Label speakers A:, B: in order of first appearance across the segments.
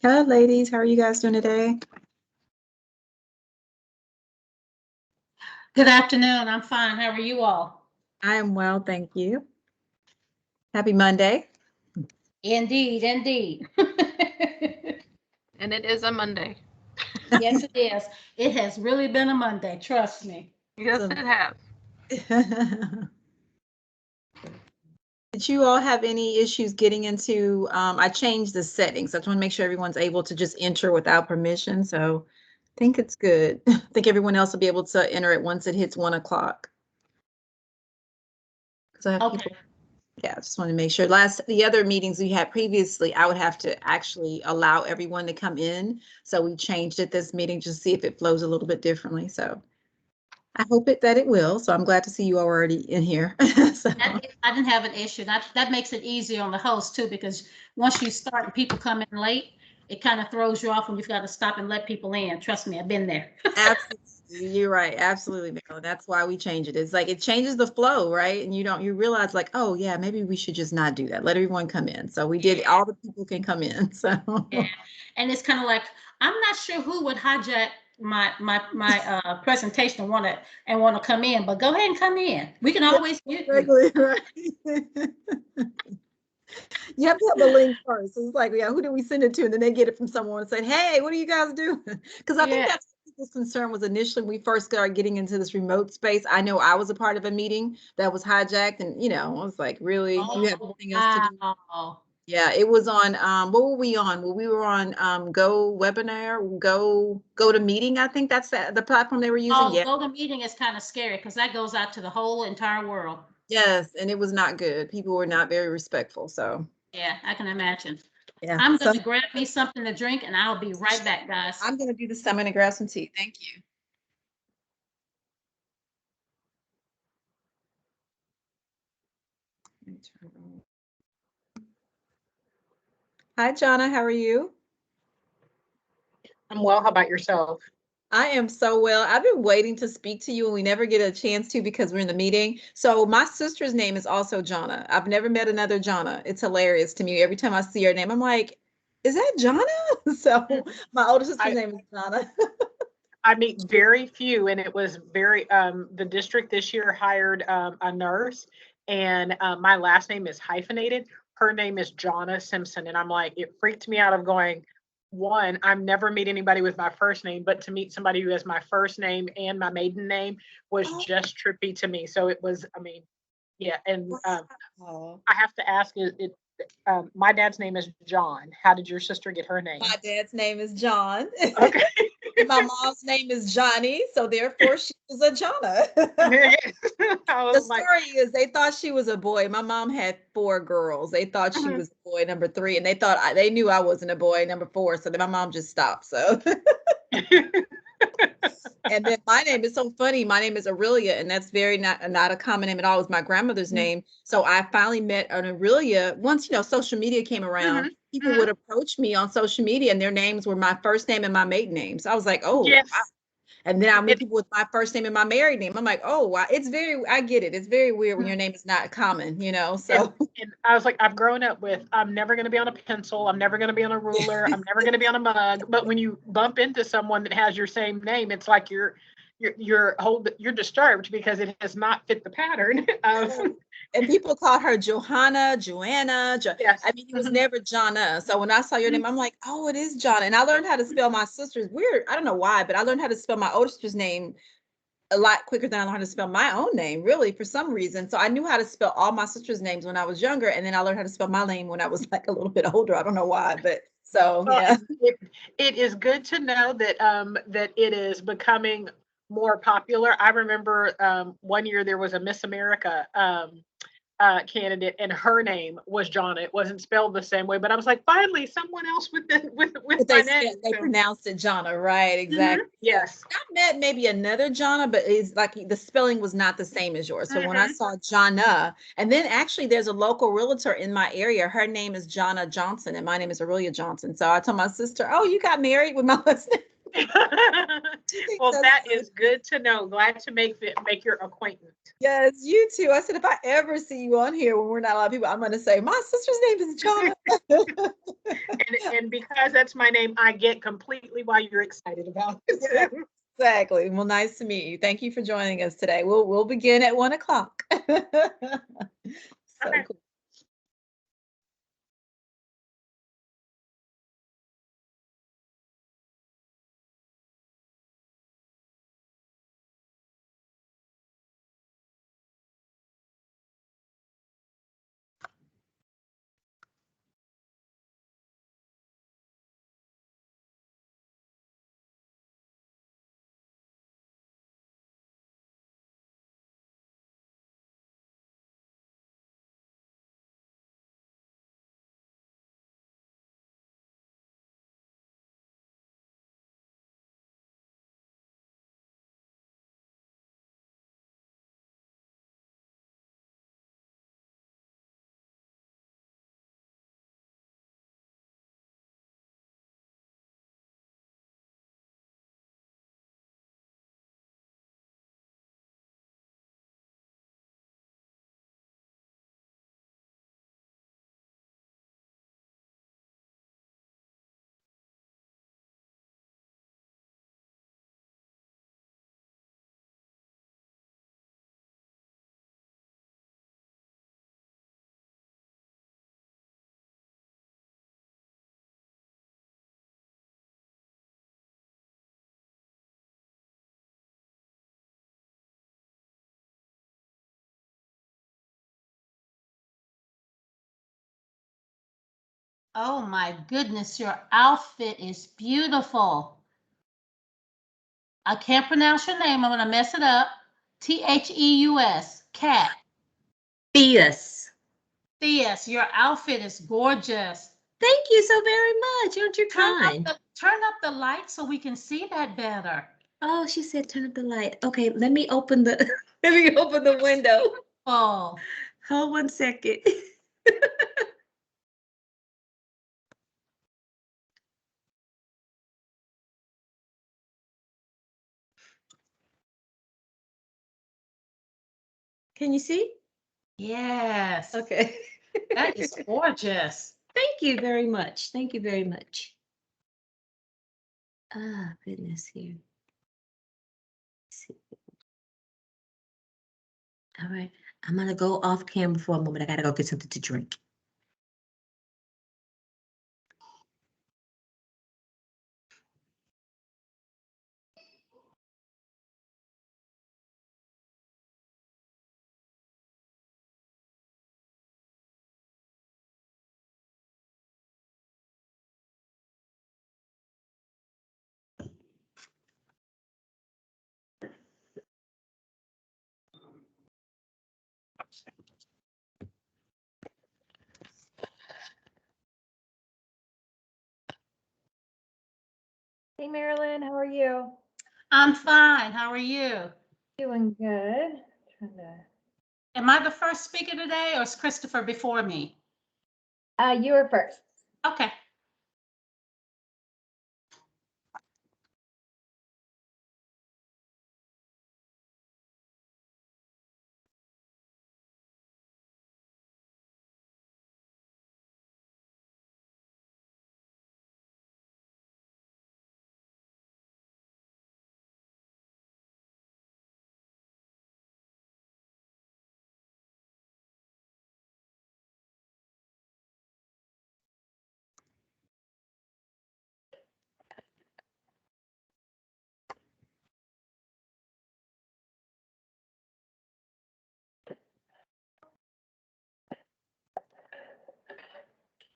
A: Hello, ladies. How are you guys doing today?
B: Good afternoon. I'm fine. How are you all?
A: I am well, thank you. Happy Monday.
B: Indeed, indeed.
C: And it is a Monday.
B: Yes, it is. It has really been a Monday, trust me.
C: Yes,
A: So-
C: it has.
A: Did you all have any issues getting into, I changed the settings. I just want to make sure everyone's able to just enter without permission. So I think it's good. I think everyone else will be able to enter it once it hits 1 o'clock. Because I have
B: Okay.
A: people, yeah, I just want to make sure. The other meetings we had previously, I would have to actually allow everyone to come in. So we changed it this meeting just to see if it flows a little bit differently. So I hope that it will. So I'm glad to see you already in here. So
B: I didn't have an issue. That makes it easier on the host too, because once you start and people come in late, it kind of throws you off when you've got to stop and let people in. Trust me, I've been there.
A: absolutely, you're right. Absolutely, Marilyn. That's why we change it. It's like it changes the flow, right? And you realize like, oh yeah, maybe we should just not do that. Let everyone come in. So we did.
B: Yeah.
A: All the people can come in. So
B: Yeah. And it's kind of like I'm not sure who would hijack my presentation and want to come in, but go ahead and come in. We can always mute you.
A: exactly right. You have to have the link first. It's like, yeah, who do we send it to? And then they get it from someone and say, hey, what are you guys doing? Because I think
B: Yeah.
A: that's what people's concern was initially when we first started getting into this remote space. I know I was a part of a meeting that was hijacked, and I was like, really? You have
B: Oh,
A: anything else to do?
B: wow.
A: Yeah, it was on what were we on? Well, we were on Go Webinar, Go to Meeting. I think that's the platform they were using.
B: Oh,
A: Yeah.
B: GoToMeeting is kind of scary because that goes out to the whole entire world.
A: Yes, and it was not good. People were not very respectful. So
B: Yeah, I can imagine.
A: yeah.
B: I'm
A: So
B: gonna grab me something to drink and I'll be right back, guys.
A: I'm gonna do this. I'm gonna grab some tea. Thank you. Hi, Jonna. How are you?
D: I'm well. How about yourself?
A: I am so well. I've been waiting to speak to you and we never get a chance to because we're in the meeting. So my sister's name is also Jonna. I've never met another Jonna. It's hilarious to me. Every time I see her name, I'm like, is that Jonna? So my older sister's
D: I
A: name is Jonna.
D: I meet very few, and it was very. The district this year hired a nurse, and my last name is hyphenated. Her name is Jonna Simpson, and I'm like, it freaked me out of going. One, I'm never meet anybody with my first name, but to meet somebody who has my first name and my maiden name was
A: Oh,
D: just trippy to me. So it was. I mean, yeah, and
A: wow.
D: I have to ask, my dad's name is John. How did your sister get her name?
A: My dad's name is John.
D: Okay.
A: My mom's name is Johnny, so therefore she was a Jonna.
D: I
A: The
D: was like,
A: story is they thought she was a boy. My mom had four girls. They thought she
D: mhm.
A: was a boy number three, and they knew I wasn't a boy number four. So then my mom just stopped. So and then my name is so funny. My name is Aurelia, and that's very not a common name at all. It was my grandmother's name. So I finally met an Aurelia once social media came around.
D: Mhm,
A: People
D: mhm.
A: would approach me on social media, and their names were my first name and my maiden name. So I was like, oh, wow.
D: Yes.
A: And then I meet
D: It,
A: people with my first name and my married name. I'm like, oh, wow. I get it. It's very weird when your name is not common.
D: and
A: So
D: and I was like, I've grown up with I'm never going to be on a pencil. I'm never going to be on a ruler. I'm never going to be on a mug. But when you bump into someone that has your same name, it's like you're disturbed because it has not fit the pattern of
A: and people called her Johanna, Joanna. I
D: yes.
A: mean, it was
D: Mhm.
A: never Jonna. So when I saw your name, I'm like, oh, it is Jonna. And I learned how to spell my sister's weird. I don't know why, but I learned how to spell my older sister's name a lot quicker than I learned how to spell my own name, really, for some reason. So I knew how to spell all my sister's names when I was younger, and then I learned how to spell my name when I was like a little bit older. I don't know why, but so
D: Well,
A: yeah.
D: it is good to know that it is becoming more popular. I remember one year there was a Miss America candidate, and her name was Jonna. It wasn't spelled the same way, but I was like, finally, someone else with
A: But
D: my name.
A: they
D: So,
A: pronounced it Jonna, right?
D: mhm,
A: Exactly. Yeah.
D: yes.
A: I met maybe another Jonna, but it's like the spelling was not the same as yours. So when I
D: Mhm.
A: saw Jonna, and then actually there's a local realtor in my area. Her name is Jonna Johnson, and my name is Aurelia Johnson. So I told my sister, "Oh, you got married with my husband."
D: Well,
A: that's
D: that
A: so
D: is good to know. Glad to make your acquaintance.
A: Yes, you too. I said, if I ever see you on here when we're not a lot of people, I'm going to say, my sister's name is Jonna.
D: And because that's my name, I get completely why you're excited about this.
A: Yeah, exactly. Well, nice to meet you. Thank you for joining us today. We'll begin at 1:00. So
D: Okay.
A: cool.
B: Oh my goodness, your outfit is beautiful. I can't pronounce your name. I'm going to mess it up. Theus. Cat.
C: Theus.
B: Theus, your outfit is gorgeous.
C: Thank you so very much. Aren't you kind?
B: Turn up the light so we can see that better.
C: Oh, she said turn up the light. Okay, let me open the let me open the window.
B: Oh,
C: Hold 1 second. Can you see?
B: yes.
C: Okay.
B: That is gorgeous.
C: Thank you very much. Thank you very much. Ah, goodness here. Let's see. All right. I'm gonna go off camera for a moment. I gotta go get something to drink.
E: Hey Marilyn, how are you?
B: I'm fine. How are you?
E: Doing good. Trying to.
B: Am I the first speaker today or is Christopher before me?
E: You were first.
B: Okay.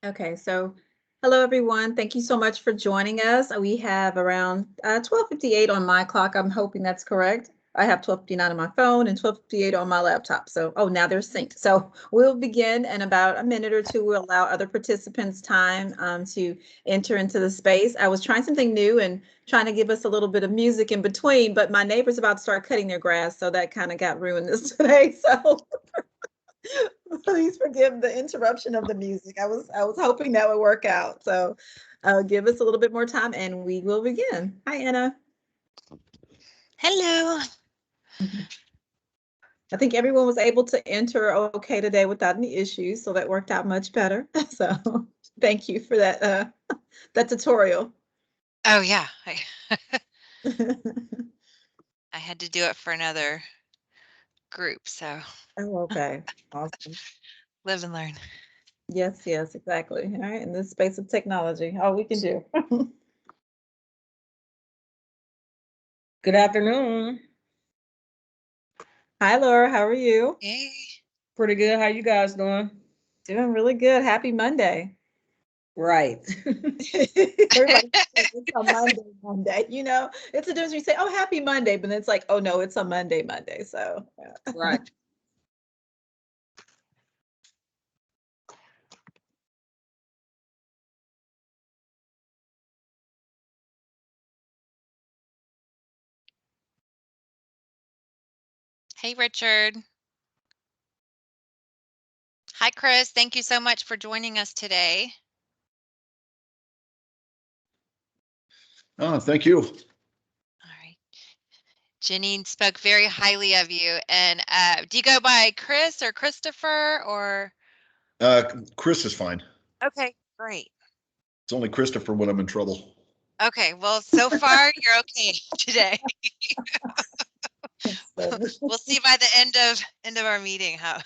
A: Okay, so hello, everyone. Thank you so much for joining us. We have around 12:58 on my clock. I'm hoping that's correct. I have 12:59 on my phone and 12:58 on my laptop. So, oh, now they're synced. So we'll begin in about a minute or two. We'll allow other participants time to enter into the space. I was trying something new and trying to give us a little bit of music in between, but my neighbor's about to start cutting their grass, so that kind of got ruined this today. So please forgive the interruption of the music. I was hoping that would work out. So give us a little bit more time and we will begin. Hi, Anna.
F: Hello.
A: I think everyone was able to enter okay today without any issues, so that worked out much better. So thank you for that that tutorial.
F: Oh yeah, I had to do it for another group, so
A: Oh, okay. Awesome.
F: live and learn.
A: Yes, yes, exactly. All right, in this space of technology, all we can do.
G: Good afternoon.
A: Hi, Laura. How are you?
F: Hey.
G: Pretty good. How you guys doing?
A: Doing really good. Happy Monday.
G: Right.
A: Everybody says it's a Monday. You know, it's a difference when you say, "Oh, happy Monday," but then it's like, "Oh no, it's a Monday." So, yeah.
G: Right.
F: Hey, Richard. Hi, Chris. Thank you so much for joining us today.
H: Oh, thank you.
F: All right. Janine spoke very highly of you. And do you go by Chris or Christopher or?
H: Chris is fine.
F: Okay, great.
H: It's only Christopher when I'm in trouble.
F: Okay, well, so far you're okay today.
A: So,
F: We'll see by the end of our meeting how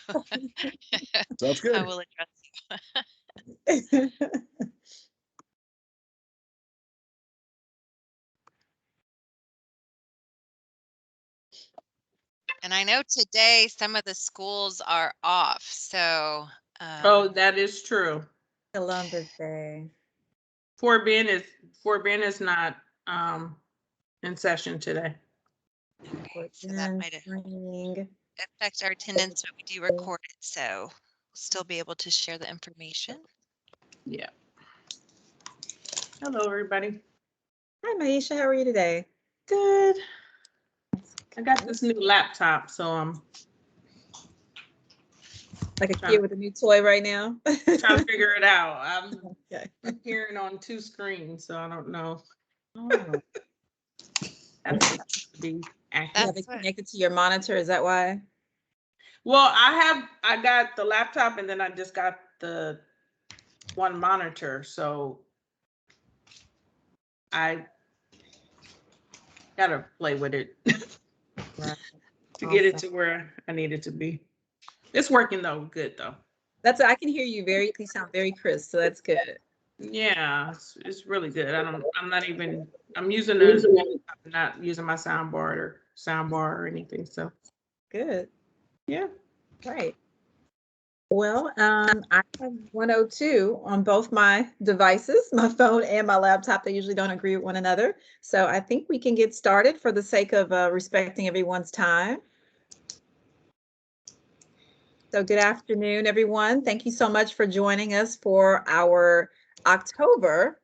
H: Sounds good.
F: how we'll address you. And I know today some of the schools are off, so
G: Oh, that is true.
A: Columbus Day.
G: Fort Bend is not in session today.
F: okay, so that might
A: Training.
F: affect our attendance, but we do record it, so we'll still be able to share the information.
G: Yeah. Hello, everybody.
A: Hi, Maisha. How are you today?
G: Good. I got this new laptop, so
A: Like a kid with a new toy right now.
G: trying to figure it out. I'm
A: Okay.
G: appearing on 2 screens, so I don't know.
A: Oh,
G: That's supposed to be
A: you
G: accurate.
A: have it connected to your monitor. Is that why?
G: Well, I got the laptop and then I just got the one monitor, so I gotta play with it
A: Right.
G: to get it
A: Awesome.
G: to where I need it to be. It's working though, good though.
A: I can hear you you sound very crisp, so that's good.
G: Yeah, it's really good. I'm using not using my soundbar or anything. So
A: Good.
G: yeah.
A: Right. Well, I have 102 on both my devices, my phone and my laptop. They usually don't agree with one another. So I think we can get started for the sake of respecting everyone's time. So good afternoon, everyone. Thank you so much for joining us for our October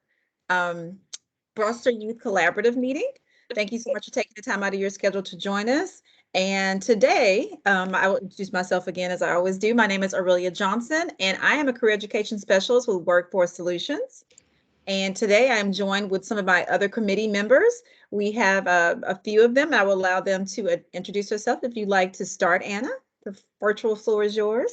A: Broster Youth Collaborative meeting. Thank you so much for taking the time out of your schedule to join us. And today, I will introduce myself again, as I always do. My name is Aurelia Johnson, and I am a career education specialist with Workforce Solutions. And today I'm joined with some of my other committee members. We have a few of them. I will allow them to introduce themselves. If you'd like to start, Anna, the virtual floor is yours.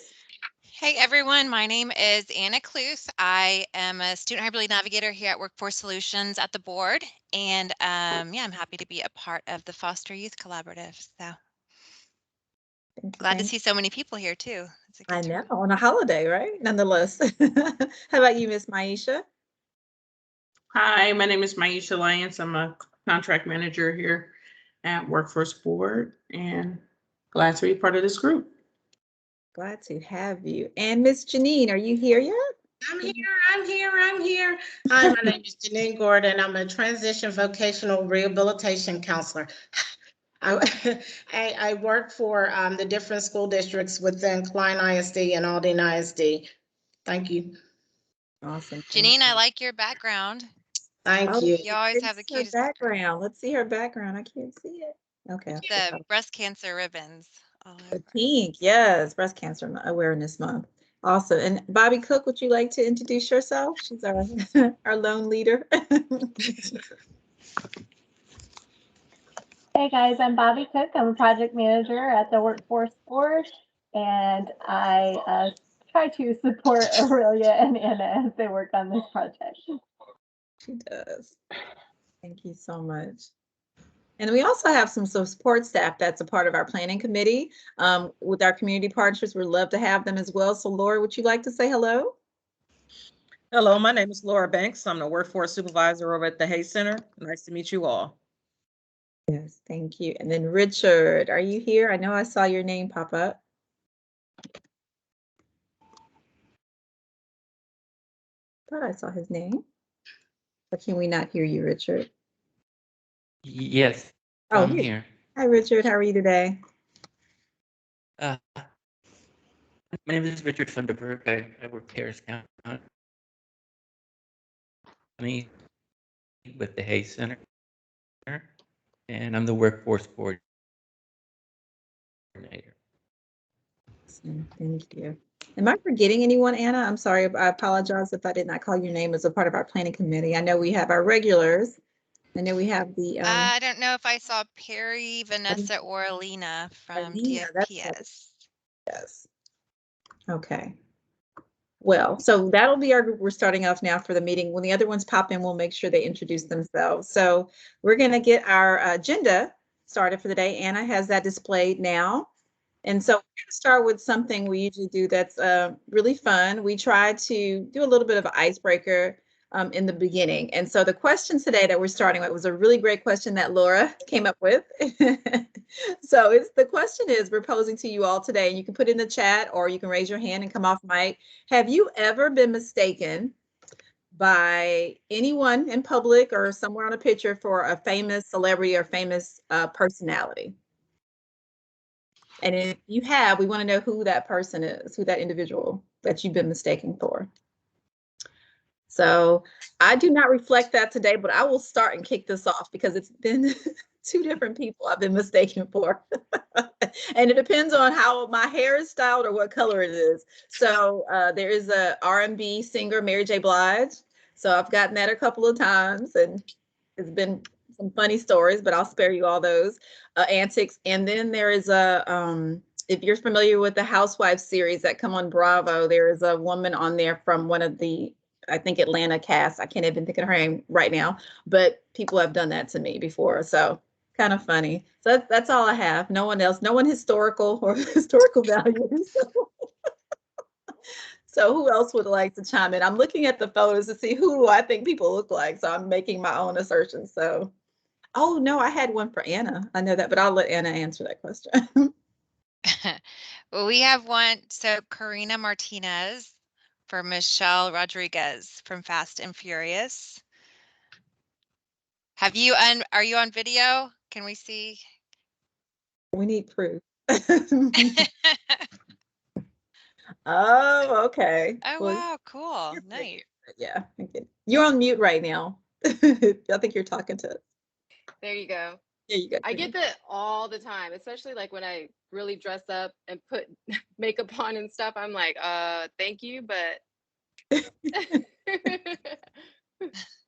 F: Hey everyone, my name is Anna Cluth. I am a student hybrid lead navigator here at Workforce Solutions at the board. And yeah, I'm happy to be a part of the Foster Youth Collaborative. So glad to see so many people here too.
A: I know, on a holiday, right? Nonetheless. How about you, Miss Maisha?
G: Hi, my name is Maisha Lyons. I'm a contract manager here at Workforce Board, and glad to be part of this group.
A: Glad to have you. And Miss Janine, are you here yet?
I: I'm here. Hi, my name is Janine Gordon. I'm a transition vocational rehabilitation counselor. I work for the different school districts within Klein ISD and Aldine ISD. Thank you.
A: Awesome.
F: Janine, I like your background.
I: Thank you.
F: You always have the
A: Her
F: cutest
A: background. Let's see her background. I can't see it. Okay.
F: the breast cancer ribbons all
A: The
F: over.
A: pink, yes, Breast Cancer Awareness Month. Awesome. And Bobby Cook, would you like to introduce yourself? She's our our lone leader.
E: Hey guys, I'm Bobby Cook. I'm a project manager at the Workforce Board, and I try to support Aurelia and Anna as they work on this project.
A: She does. Thank you so much. And we also have some support staff that's a part of our planning committee. With our community partners, we'd love to have them as well. So Laura, would you like to say hello?
J: Hello, my name is Laura Banks. I'm the workforce supervisor over at the Hay Center. Nice to meet you all.
A: Yes, thank you. And then Richard, are you here? I know I saw your name pop up. Thought I saw his name. But can we not hear you, Richard?
K: Yes,
A: Oh,
K: I'm here.
A: Hi, Richard. How are you today?
K: My name is Richard Funderburg. I work Harris County with the Hay Center, and I'm the workforce coordinator.
A: Awesome. Thank you. Am I forgetting anyone, Anna? I'm sorry. I apologize if I did not call your name as a part of our planning committee. I know we have our regulars. I know we have the
F: I don't know if I saw Perry, Vanessa, or Alina from
A: Alina, that's right.
F: DFPS.
A: Yes. Okay. Well, so that'll be our group. We're starting off now for the meeting. When the other ones pop in, we'll make sure they introduce themselves. So we're going to get our agenda started for the day. Anna has that displayed now. And so we're going to start with something we usually do that's really fun. We try to do a little bit of an icebreaker in the beginning. And so the question today that we're starting with was a really great question that Laura came up with. So the question is we're posing to you all today, and you can put it in the chat or you can raise your hand and come off mic. Have you ever been mistaken by anyone in public or somewhere on a picture for a famous celebrity or famous personality? And if you have, we want to know who that person is, who that individual that you've been mistaken for. So I do not reflect that today, but I will start and kick this off because it's been two different people I've been mistaken for. And it depends on how my hair is styled or what color it is. So there is a R&B singer, Mary J. Blige. So I've gotten that a couple of times and it's been some funny stories, but I'll spare you all those antics. And then there is if you're familiar with the Housewives series that come on Bravo, there is a woman on there from one of the, I think, Atlanta cast. I can't even think of her name right now, but people have done that to me before. So kind of funny. So that's all I have. No one else, no one historical or historical values. So who else would like to chime in? I'm looking at the photos to see who I think people look like. So I'm making my own assertions. So, oh no, I had one for Anna. I know that, but I'll let Anna answer that question.
F: Well, we have one. So Karina Martinez for Michelle Rodriguez from Fast and Furious. Are you on video? Can we see?
A: We need proof. Oh, okay.
F: Oh,
A: Well,
F: wow, cool. Nice.
A: yeah, okay. You're on mute right now. I think you're talking to us.
L: There you go.
A: Yeah, you got.
L: I get that all the time, especially like when I really dress up and put makeup on and stuff. I'm like, thank you, but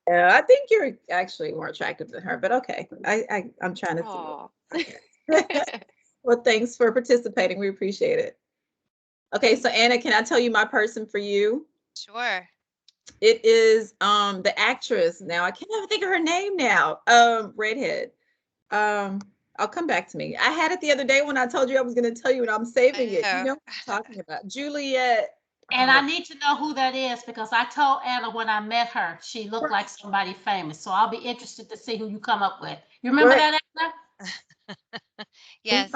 A: Yeah, I think you're actually more attractive than her, but okay. I'm trying to see. Well, thanks for participating. We appreciate it. Okay, so Anna, can I tell you my person for you?
F: Sure.
A: It is the actress. Now I can't even think of her name now. Redhead. I'll come back to me. I had it the other day when I told you I was going to tell you, and I'm saving it. You know what I'm talking about. Juliet.
B: And I need to know who that is because I told Anna when I met her, she looked like somebody famous. So I'll be interested to see who you come up with. You remember that, Anna?
F: Yes.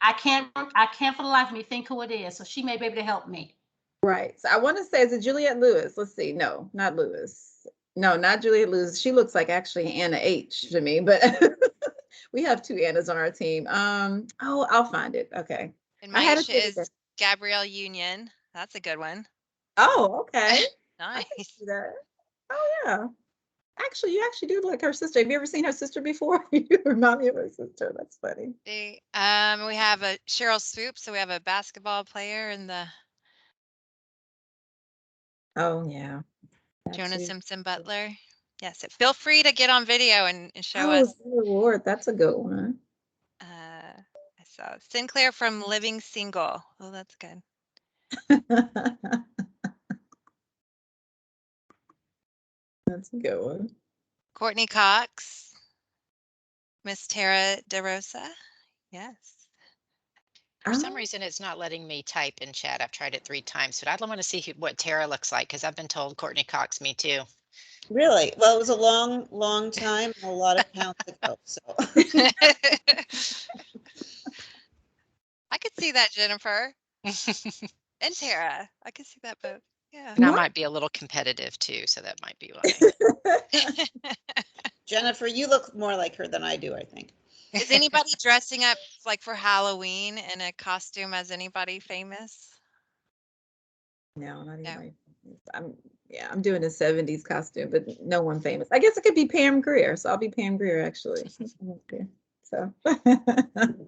B: I can't for the life of me think who it is. So she may be able to help me.
A: Right. So I want to say, is it Juliette Lewis? Let's see. No, not Lewis. No, not Juliette Lewis. She looks like actually Anna H to me, but we have two Annas on our team. Oh, I'll find it. Okay.
F: And Maisha is Gabrielle Union. That's a good one.
A: Oh, okay.
F: Nice.
A: Oh, yeah. Actually, you actually do look like her sister. Have you ever seen her sister before? You remind me of her sister. That's funny.
F: We have a Cheryl Swoop. So we have a basketball player in the
A: Oh, yeah. That
F: Jonah
A: too.
F: Simpson Butler. Yes, feel free to get on video and show
A: Oh,
F: us.
A: dear Lord, that's a good one.
F: I saw Sinclair from Living Single. Oh, that's good.
A: That's a good one.
F: Courtney Cox. Miss Tara DeRosa. Yes.
M: For some reason, it's not letting me type in chat. I've tried it 3 times, but I want to see what Tara looks like because I've been told Courtney Cox, me too.
N: Really? Well, it was a long, long time, and a lot of counts ago, so.
F: I could see that, Jennifer. And Tara. I could see that both. Yeah.
M: And I might be a little competitive too, so that might be why.
N: Jennifer, you look more like her than I do, I think.
F: Is anybody dressing up like for Halloween in a costume as anybody famous?
A: No, not anybody. I'm doing a 70s costume, but no one famous. I guess it could be Pam Grier, so I'll be Pam Grier actually. So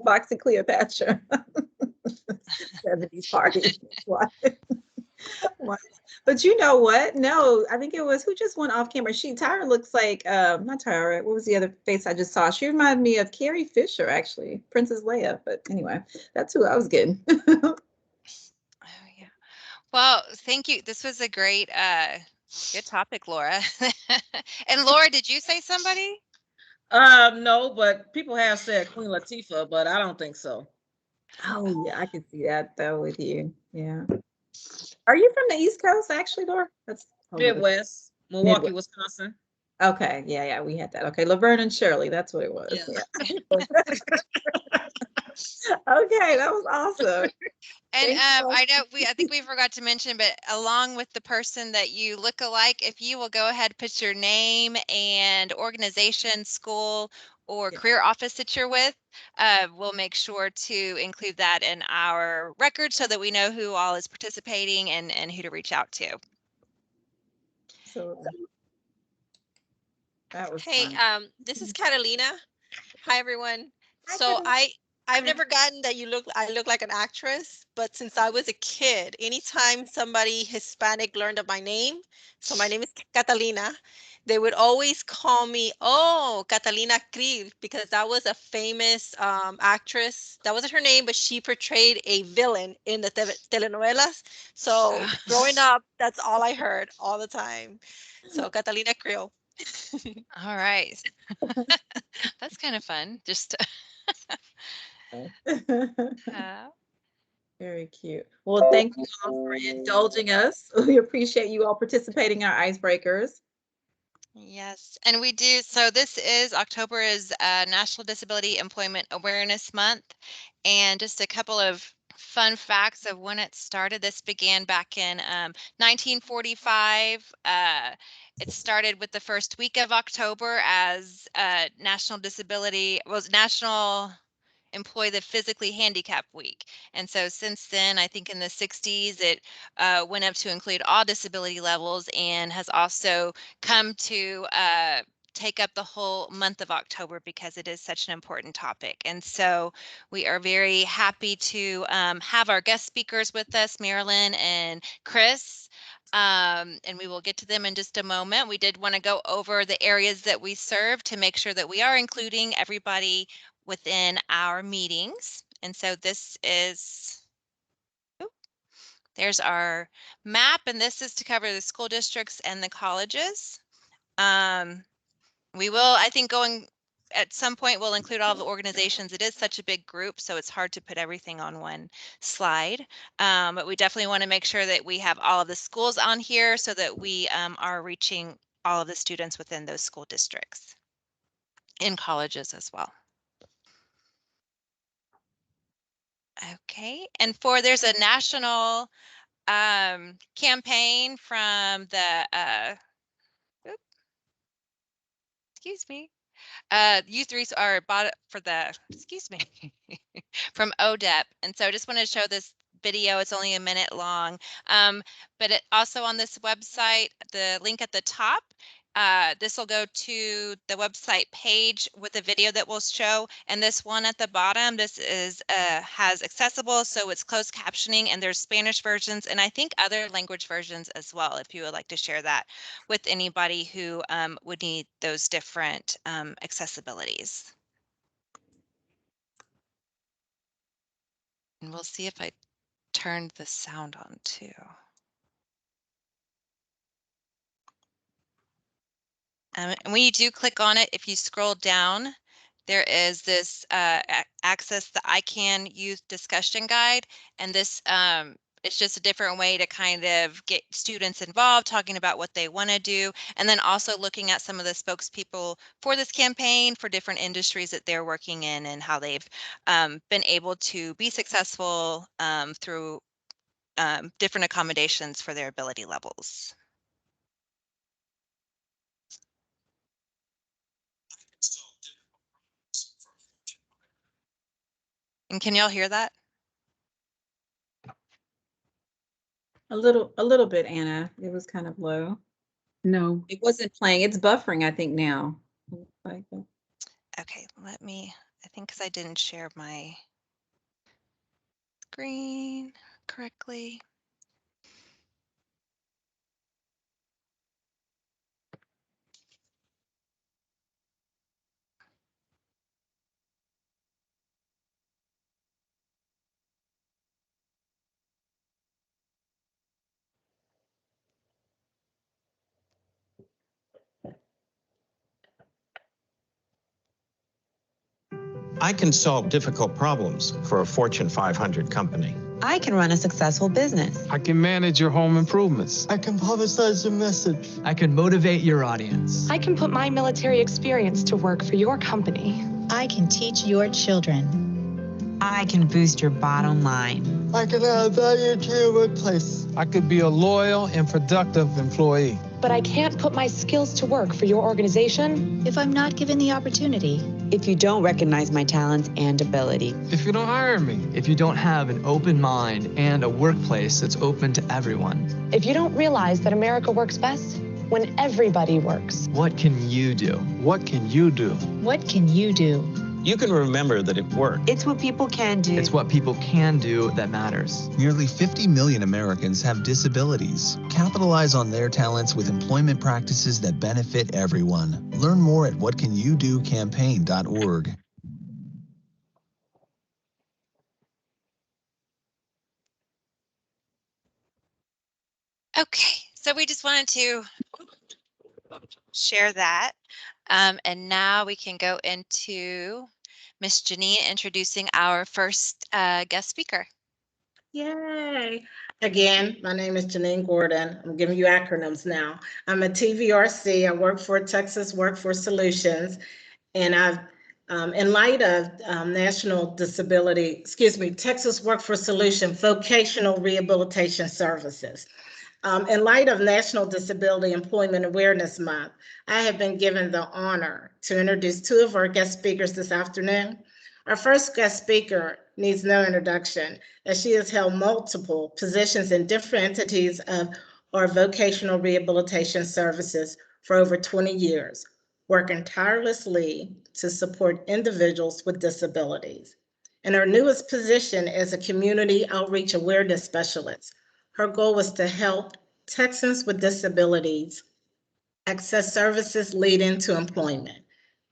A: Foxy Cleopatra. 70s party. But you know what? No, I think it was who just went off camera. Tyra looks like not Tyra. What was the other face I just saw? She reminded me of Carrie Fisher, actually, Princess Leia. But anyway, that's who I was getting.
F: Well, thank you. This was a great, good topic, Laura. And Laura, did you say somebody?
J: No, but people have said Queen Latifah, but I don't think so.
A: Oh yeah, I can see that though with you. Yeah. Are you from the East Coast, actually, Laura? That's
J: Midwest, Milwaukee, Wisconsin.
A: Okay, yeah, we had that. Okay, Laverne and Shirley, that's what it was. Yeah. Okay, that was awesome.
F: And I think we forgot to mention, but along with the person that you look alike, if you will go ahead, put your name and organization, school, or career office that you're with, we'll make sure to include that in our record so that we know who all is participating and who to reach out to.
A: So that was
O: Hey,
A: fun.
O: this is Catalina. Hi, everyone. So I've never gotten that I look like an actress, but since I was a kid, anytime somebody Hispanic learned of my name, so my name is Catalina, they would always call me, oh, Catalina Krill, because that was a famous actress. That wasn't her name, but she portrayed a villain in the telenovelas. So growing up, that's all I heard all the time. So Catalina Krill.
F: All right. That's kind of fun. Just
A: Very cute. Well, thank you all for indulging us. We appreciate you all participating in our icebreakers.
F: Yes, and we do. So October is National Disability Employment Awareness Month. And just a couple of fun facts of when it started. This began back in 1945. It started with the first week of October as National Employ the Physically Handicapped Week. And so since then, I think in the 60s, it went up to include all disability levels and has also come to take up the whole month of October because it is such an important topic. And so we are very happy to have our guest speakers with us, Marilyn and Chris. And we will get to them in just a moment. We did want to go over the areas that we serve to make sure that we are including everybody within our meetings. And so there's our map, and this is to cover the school districts and the colleges. We will, I think at some point, we'll include all the organizations. It is such a big group, so it's hard to put everything on one slide. But we definitely want to make sure that we have all of the schools on here so that we are reaching all of the students within those school districts and colleges as well. Okay, and there's a national campaign from the youth from ODEP. And so I just want to show this video. It's only a minute long, but it also on this website, the link at the top, this will go to the website page with the video that we'll show. And this one at the bottom, this is has accessible, so it's closed captioning, and there's Spanish versions and I think other language versions as well, if you would like to share that with anybody who would need those different accessibilities. And we'll see if I turned the sound on too. And when you do click on it, if you scroll down, there is this access the ICANN Youth Discussion Guide. And this it's just a different way to kind of get students involved, talking about what they want to do, and then also looking at some of the spokespeople for this campaign for different industries that they're working in and how they've been able to be successful through different accommodations for their ability levels. And can y'all hear that?
A: A little bit, Anna. It was kind of low.
P: No.
A: It wasn't playing. It's buffering, I think, now.
F: Okay, let me, I think because I didn't share my screen correctly.
Q: I can solve difficult problems for a Fortune 500 company.
R: I can run a successful business.
S: I can manage your home improvements.
T: I can publicize your message.
U: I can motivate your audience.
V: I can put my military experience to work for your company.
R: I can teach your children. I can boost your bottom line.
T: I can add value to your workplace.
S: I could be a loyal and productive employee.
V: But I can't put my skills to work for your organization
R: if I'm not given the opportunity. If you don't recognize my talents and ability.
S: If you don't hire me.
U: If you don't have an open mind and a workplace that's open to everyone.
V: If you don't realize that America works best when everybody works.
U: What can you do?
S: What can you do?
R: What can you do?
Q: You can remember that it worked.
R: It's what people can do.
U: It's what people can do that matters.
W: Nearly 50 million Americans have disabilities. Capitalize on their talents with employment practices that benefit everyone. Learn more at whatcanyoudocampaign.org.
F: Okay, so we just wanted to share that. And now we can go into Miss Janine introducing our first guest speaker.
I: Yay. Again, my name is Janine Gordon. I'm giving you acronyms now. I'm a TVRC. I work for Texas Workforce Solutions. And I've, in light of Texas Workforce Solution Vocational Rehabilitation Services. In light of National Disability Employment Awareness Month, I have been given the honor to introduce two of our guest speakers this afternoon. Our first guest speaker needs no introduction, as she has held multiple positions in different entities of our vocational rehabilitation services for over 20 years, working tirelessly to support individuals with disabilities. In her newest position as a community outreach awareness specialist, her goal was to help Texans with disabilities access services leading to employment.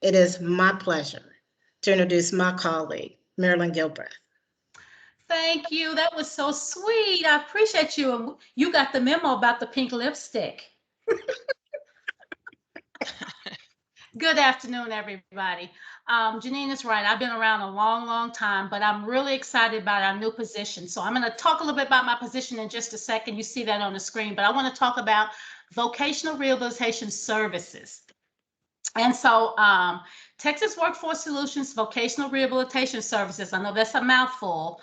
I: It is my pleasure to introduce my colleague, Marilyn Gilbreth.
B: Thank you. That was so sweet. I appreciate you. You got the memo about the pink lipstick. Good afternoon, everybody. Janine is right. I've been around a long, long time, but I'm really excited about our new position. So I'm going to talk a little bit about my position in just a second. You see that on the screen, but I want to talk about vocational rehabilitation services. And so Texas Workforce Solutions Vocational Rehabilitation Services, I know that's a mouthful,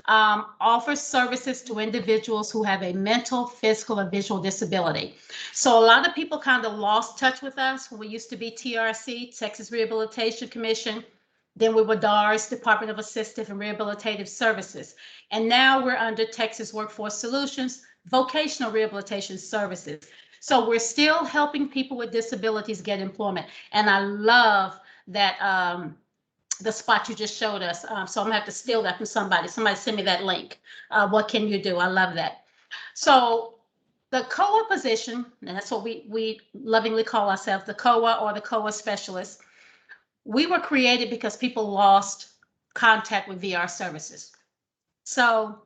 B: offers services to individuals who have a mental, physical, and visual disability. So a lot of people kind of lost touch with us when we used to be TRC, Texas Rehabilitation Commission. Then we were DARS, Department of Assistive and Rehabilitative Services. And now we're under Texas Workforce Solutions Vocational Rehabilitation Services. So we're still helping people with disabilities get employment. And I love that the spot you just showed us. So I'm gonna have to steal that from somebody. Somebody send me that link. What can you do? I love that. So the COA position, and that's what we lovingly call ourselves, the COA or the COA specialist. We were created because people lost contact with VR services. So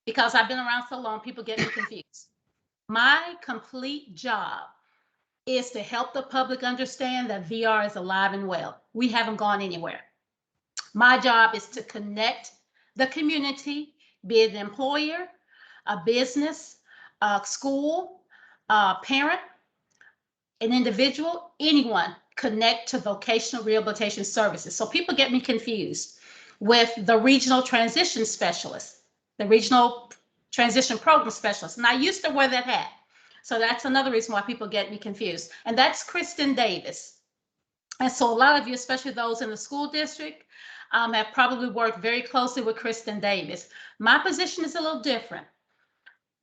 B: because I've been around so long, people get me confused. My complete job is to help the public understand that VR is alive and well. We haven't gone anywhere. My job is to connect the community, be it an employer, a business, a school, a parent, an individual, anyone, connect to vocational rehabilitation services. So people get me confused with the regional transition specialist, the regional transition program specialist. And I used to wear that hat. So that's another reason why people get me confused. And that's Kristen Davis. And so a lot of you, especially those in the school district, have probably worked very closely with Kristen Davis. My position is a little different.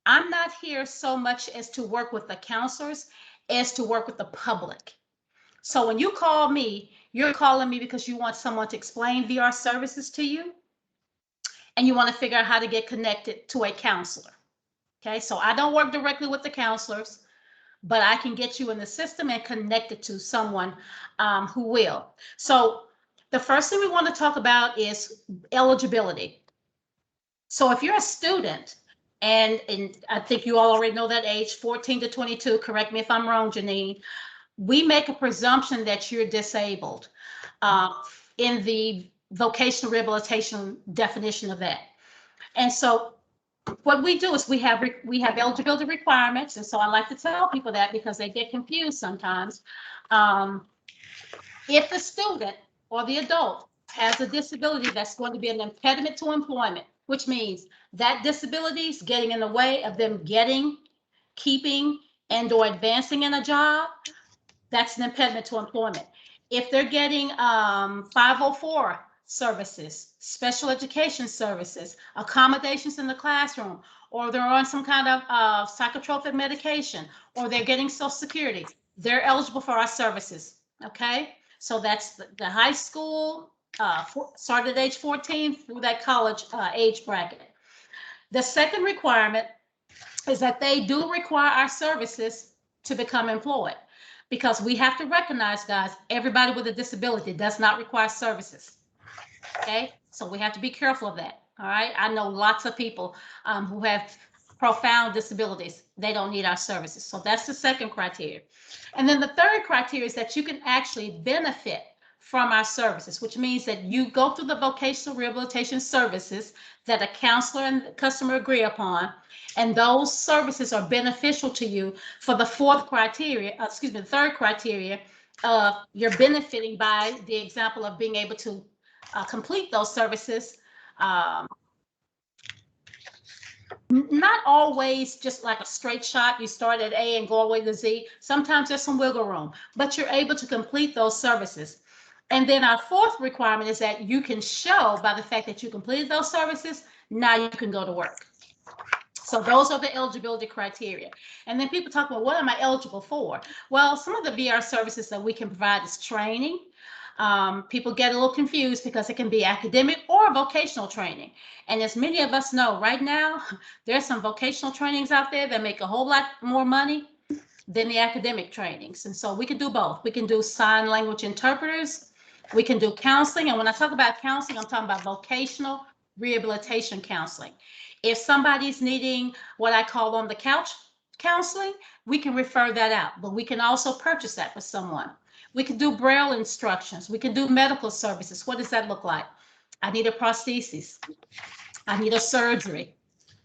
B: I'm not here so much as to work with the counselors as to work with the public. So when you call me, you're calling me because you want someone to explain VR services to you, and you want to figure out how to get connected to a counselor. Okay, so I don't work directly with the counselors, but I can get you in the system and connect it to someone who will. So the first thing we want to talk about is eligibility. So if you're a student, and I think you all already know that age, 14 to 22, correct me if I'm wrong, Janine, we make a presumption that you're disabled in the vocational rehabilitation definition of that. And so what we do is we have eligibility requirements. And so I like to tell people that because they get confused sometimes. If the student or the adult has a disability that's going to be an impediment to employment, which means that disability is getting in the way of them getting, keeping, and or advancing in a job, that's an impediment to employment. If they're getting 504 services, special education services, accommodations in the classroom, or they're on some kind of psychotropic medication, or they're getting Social Security, they're eligible for our services, okay? So that's the high school, started at age 14 through that college age bracket. The second requirement is that they do require our services to become employed, because we have to recognize, guys, everybody with a disability does not require services. Okay, so we have to be careful of that. All right, I know lots of people who have profound disabilities. They don't need our services. So that's the second criteria. And then the third criteria is that you can actually benefit from our services, which means that you go through the vocational rehabilitation services that a counselor and the customer agree upon, and those services are beneficial to you for the third criteria of you're benefiting by the example of being able to complete those services. Not always just like a straight shot. You start at A and go all the way to Z. Sometimes there's some wiggle room, but you're able to complete those services. And then our fourth requirement is that you can show by the fact that you completed those services, now you can go to work. So those are the eligibility criteria. And then people talk about, what am I eligible for? Well, some of the VR services that we can provide is training. People get a little confused because it can be academic or vocational training. And as many of us know, right now, there's some vocational trainings out there that make a whole lot more money than the academic trainings. And so we can do both. We can do sign language interpreters. We can do counseling. And when I talk about counseling, I'm talking about vocational rehabilitation counseling. If somebody's needing what I call on the couch counseling, we can refer that out, but we can also purchase that for someone. We can do Braille instructions. We can do medical services. What does that look like? I need a prosthesis. I need a surgery.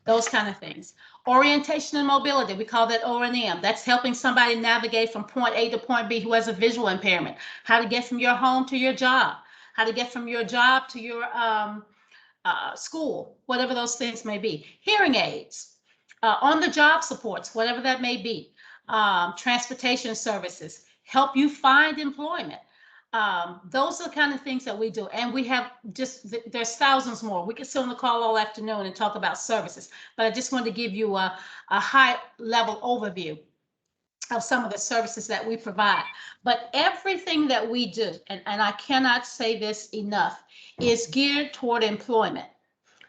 B: Those kind of things. Orientation and mobility, we call that O&M. That's helping somebody navigate from point A to point B who has a visual impairment. How to get from your home to your job. How to get from your job to your school, whatever those things may be. Hearing aids, on-the-job supports, whatever that may be. Transportation services, help you find employment. Those are the kind of things that we do. And we have there's thousands more. We could sit on the call all afternoon and talk about services, but I just wanted to give you a high level overview. of some of the services that we provide. But everything that we do, and I cannot say this enough, is geared toward employment.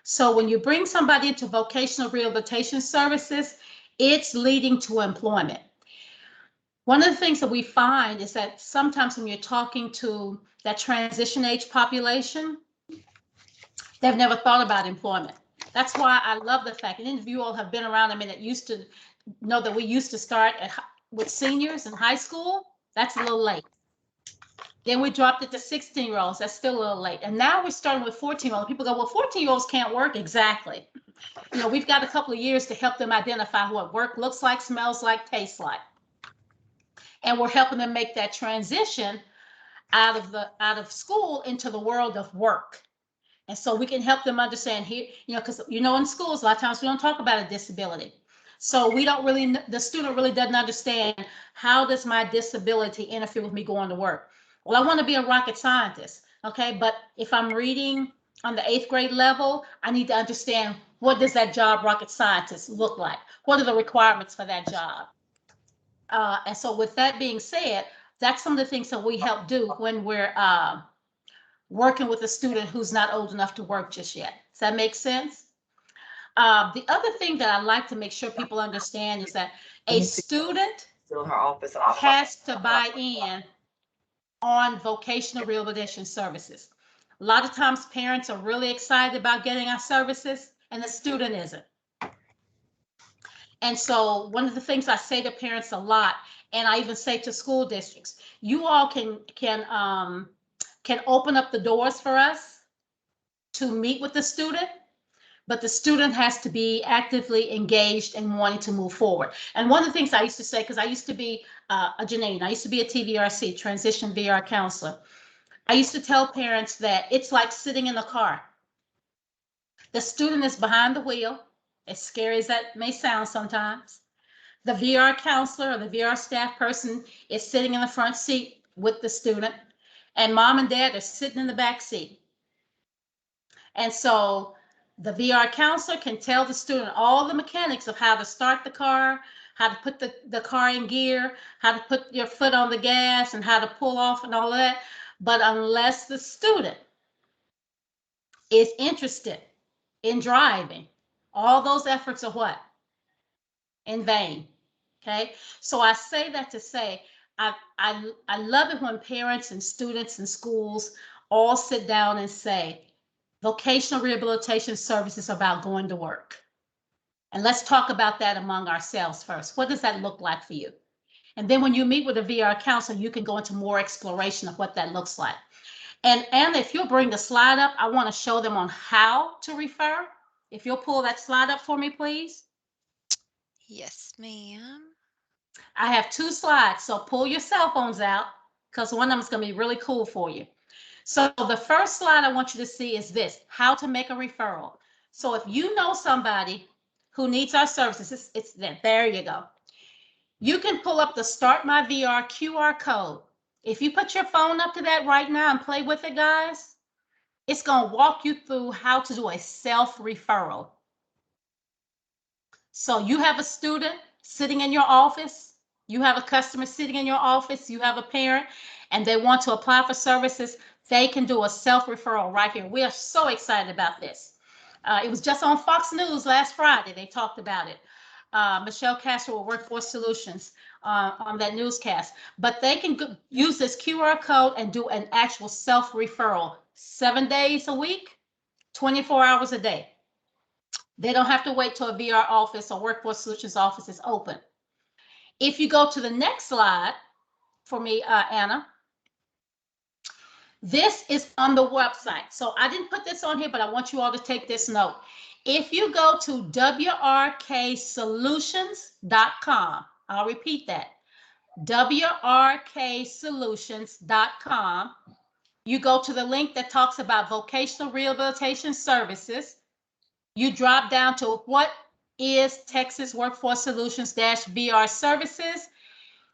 B: So when you bring somebody into vocational rehabilitation services, it's leading to employment. One of the things that we find is that sometimes when you're talking to that transition age population, they've never thought about employment. That's why I love the fact, and any of you all have been around a minute, used to know that we used to start with seniors in high school. That's a little late. Then we dropped it to 16-year-olds. That's still a little late. And now we're starting with 14-year-olds. People go, well, 14-year-olds can't work. Exactly. You know, we've got a couple of years to help them identify what work looks like, smells like, tastes like. And we're helping them make that transition out of school into the world of work. And so we can help them understand here, you know, because, you know, in schools, a lot of times we don't talk about a disability. So we don't really, the student really doesn't understand, how does my disability interfere with me going to work? Well, I want to be a rocket scientist, okay? But if I'm reading on the 8th grade level, I need to understand, what does that job rocket scientist look like? What are the requirements for that job? And so with that being said, that's some of the things that we help do when we're working with a student who's not old enough to work just yet. Does that make sense? The other thing that I like to make sure people understand is that a student has to buy in on vocational rehabilitation services. A lot of times parents are really excited about getting our services and the student isn't. And so one of the things I say to parents a lot, and I even say to school districts, you all can open up the doors for us to meet with the student, but the student has to be actively engaged and wanting to move forward. And one of the things I used to say, because I used to be a Janine, I used to be a TVRC, transition VR counselor. I used to tell parents that it's like sitting in the car. The student is behind the wheel, as scary as that may sound sometimes. The VR counselor or the VR staff person is sitting in the front seat with the student, and mom and dad are sitting in the back seat. And so the VR counselor can tell the student all the mechanics of how to start the car, how to put the car in gear, how to put your foot on the gas, and how to pull off and all of that. But unless the student is interested in driving, all those efforts are what? In vain. Okay. So I say that to say, I love it when parents and students and schools all sit down and say, vocational rehabilitation service is about going to work. And let's talk about that among ourselves first. What does that look like for you? And then when you meet with a VR counselor, you can go into more exploration of what that looks like. And if you'll bring the slide up, I want to show them on how to refer. If you'll pull that slide up for me, please.
F: Yes, ma'am.
B: I have 2 slides, so pull your cell phones out, because one of them is going to be really cool for you. So the first slide I want you to see is this: how to make a referral. So if you know somebody who needs our services, it's there you go. You can pull up the Start My VR QR code. If you put your phone up to that right now and play with it, guys, it's going to walk you through how to do a self-referral. So you have a student sitting in your office, you have a customer sitting in your office, you have a parent, and they want to apply for services, they can do a self-referral right here. We are so excited about this. It was just on Fox News last Friday. They talked about it. Michelle Castro with Workforce Solutions on that newscast. But they can use this QR code and do an actual self-referral 7 days a week, 24 hours a day. They don't have to wait till a VR office or Workforce Solutions office is open. If you go to the next slide for me, Anna, this is on the website. So I didn't put this on here, but I want you all to take this note. If you go to wrksolutions.com, I'll repeat that, wrksolutions.com, you go to the link that talks about vocational rehabilitation services. You drop down to what is Texas Workforce Solutions VR services.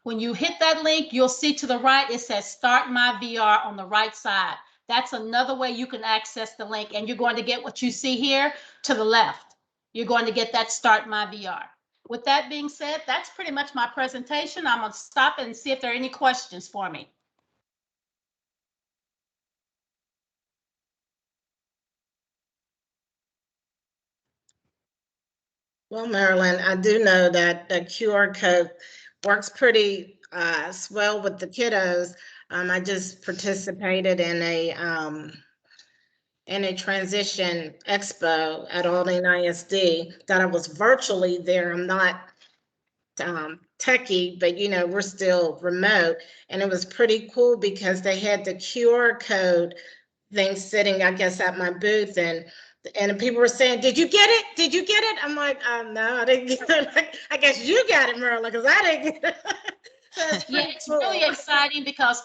B: When you hit that link, you'll see to the right, it says Start My VR on the right side. That's another way you can access the link, and you're going to get what you see here to the left. You're going to get that Start My VR. With that being said, that's pretty much my presentation. I'm gonna stop and see if there are any questions for me.
I: Well, Marilyn, I do know that the QR code works pretty swell with the kiddos. I just participated in a transition expo at Aldine ISD that I was virtually there. I'm not techie, but you know, we're still remote. And it was pretty cool because they had the QR code thing sitting, I guess, at my booth, and people were saying, "Did you get it? Did you get it?" I'm like, no, I didn't get it. I guess you got it, Marilyn, because I didn't get it. So
B: Yeah, it's really exciting because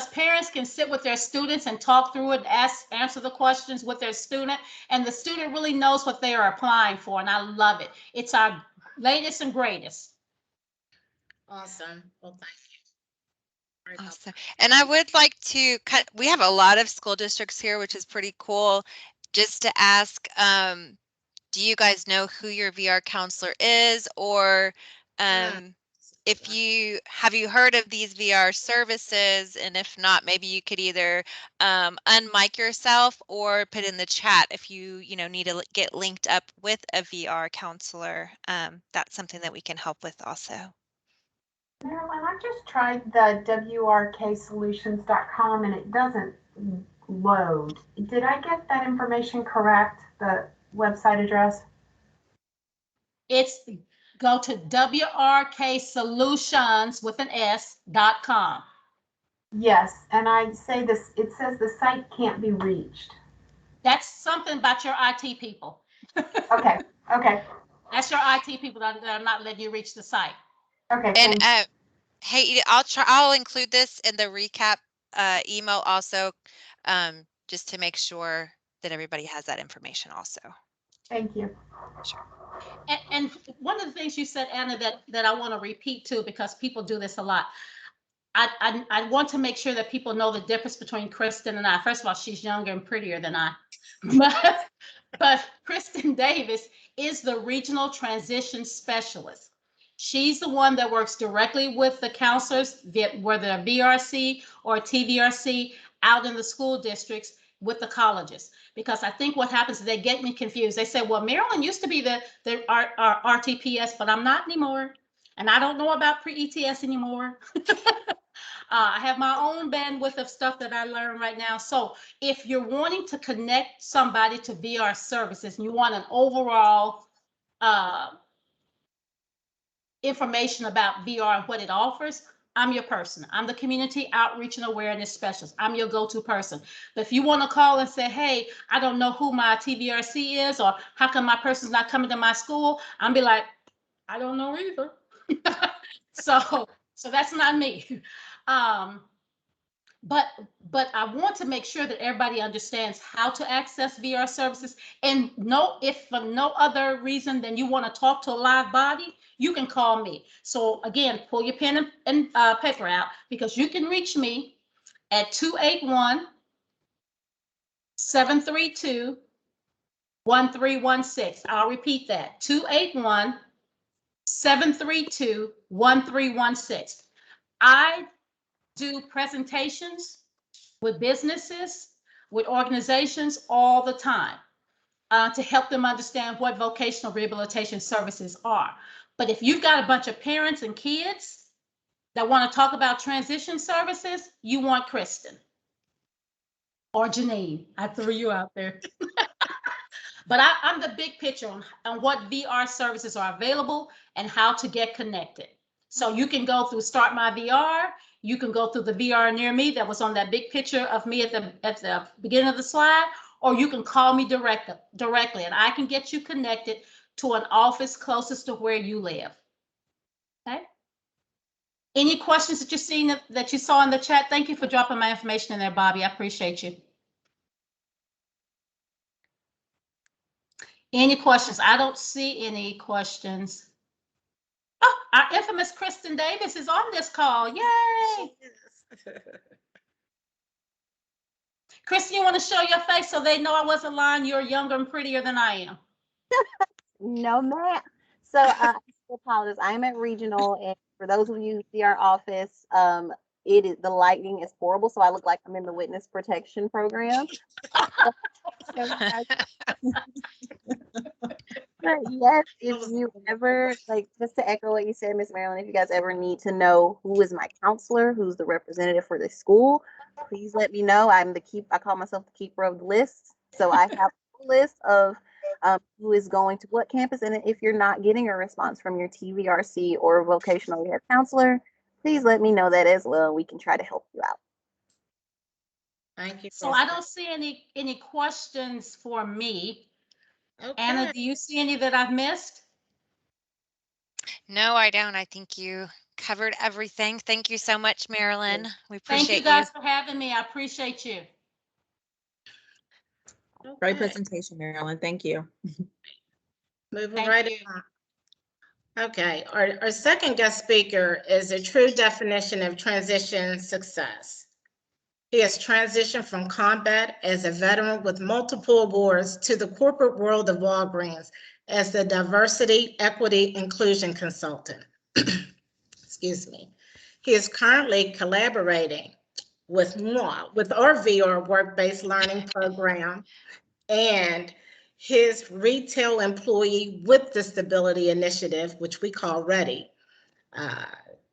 B: parents can sit with their students and talk through it, answer the questions with their student, and the student really knows what they are applying for, and I love it. It's our latest and greatest.
I: Awesome. Well, thank you.
F: Awesome. And I would like to we have a lot of school districts here, which is pretty cool. Just to ask, do you guys know who your VR counselor is, or if you have heard of these VR services? And if not, maybe you could either unmic yourself or put in the chat if you need to get linked up with a VR counselor. That's something that we can help with also.
C: Marilyn, I just tried the WRKsolutions.com and it doesn't load. Did I get that information correct, the website address?
B: It's go to WRKsolutions.com.
C: Yes, and I say this, it says the site can't be reached.
B: That's something about your IT people.
C: Okay, okay.
B: That's your IT people that are not letting you reach the site.
C: Okay.
F: And hey, I'll include this in the recap email also, just to make sure that everybody has that information also.
C: Thank you.
F: Sure.
B: And one of the things you said, Anna, that I want to repeat too, because people do this a lot. I want to make sure that people know the difference between Kristen and I. First of all, she's younger and prettier than I, but Kristen Davis is the regional transition specialist. She's the one that works directly with the counselors, whether VRC or TVRC, out in the school districts with the colleges. Because I think what happens is they get me confused. They say, well, Marilyn used to be our RTPS, but I'm not anymore. And I don't know about pre-ETS anymore. I have my own bandwidth of stuff that I learn right now. So if you're wanting to connect somebody to VR services and you want an overall information about VR and what it offers, I'm your person. I'm the community outreach and awareness specialist. I'm your go-to person. But if you want to call and say, hey, I don't know who my TVRC is, or how come my person's not coming to my school, I'm be like, I don't know either. So that's not me. But I want to make sure that everybody understands how to access VR services, and if for no other reason than you want to talk to a live body, you can call me. So again, pull your pen and paper out, because you can reach me at 281-732-1316. I'll repeat that, 281-732-1316. I do presentations with businesses, with organizations all the time to help them understand what vocational rehabilitation services are. But if you've got a bunch of parents and kids that want to talk about transition services, you want Kristen or Janine. I threw you out there. But I'm the big picture on what VR services are available and how to get connected. So you can go through Start My VR. You can go through the VR Near Me that was on that big picture of me at the beginning of the slide, or you can call me directly, and I can get you connected to an office closest to where you live. Okay. Any questions that you saw in the chat? Thank you for dropping my information in there, Bobby. I appreciate you. Any questions? I don't see any questions. Oh, our infamous Kristen Davis is on this call. Yay! Kristen, you want to show your face so they know I wasn't lying? You're younger and prettier than I am.
E: No, ma'am. So
D: apologize. I am at regional, and for those of you who see our office, it is the lighting is horrible, so I look like I'm in the witness protection program. But yes, if you ever like, just to echo what you said, Miss Marilyn, if you guys ever need to know who is my counselor, who's the representative for the school, please let me know. I call myself the keeper of the list. So I have a list of who is going to what campus. And if you're not getting a response from your TVRC or vocational rehab counselor, please let me know that as well. We can try to help you out.
I: Thank you.
B: So I don't see any questions for me.
I: Okay.
B: Anna, do you see any that I've missed?
F: No, I don't. I think you covered everything. Thank you so much, Marilyn. We
B: Thank
F: appreciate
B: you guys for having me. I appreciate you.
A: Great presentation, Marilyn. Thank you.
I: Moving
B: Thank
I: right
B: you.
I: on. Okay, our second guest speaker is a true definition of transition success. He has transitioned from combat as a veteran with multiple awards to the corporate world of Walgreens as the diversity, equity, inclusion consultant. Excuse me. He is currently collaborating with our VR work-based learning program and his retail employee with disability initiative, which we call READY,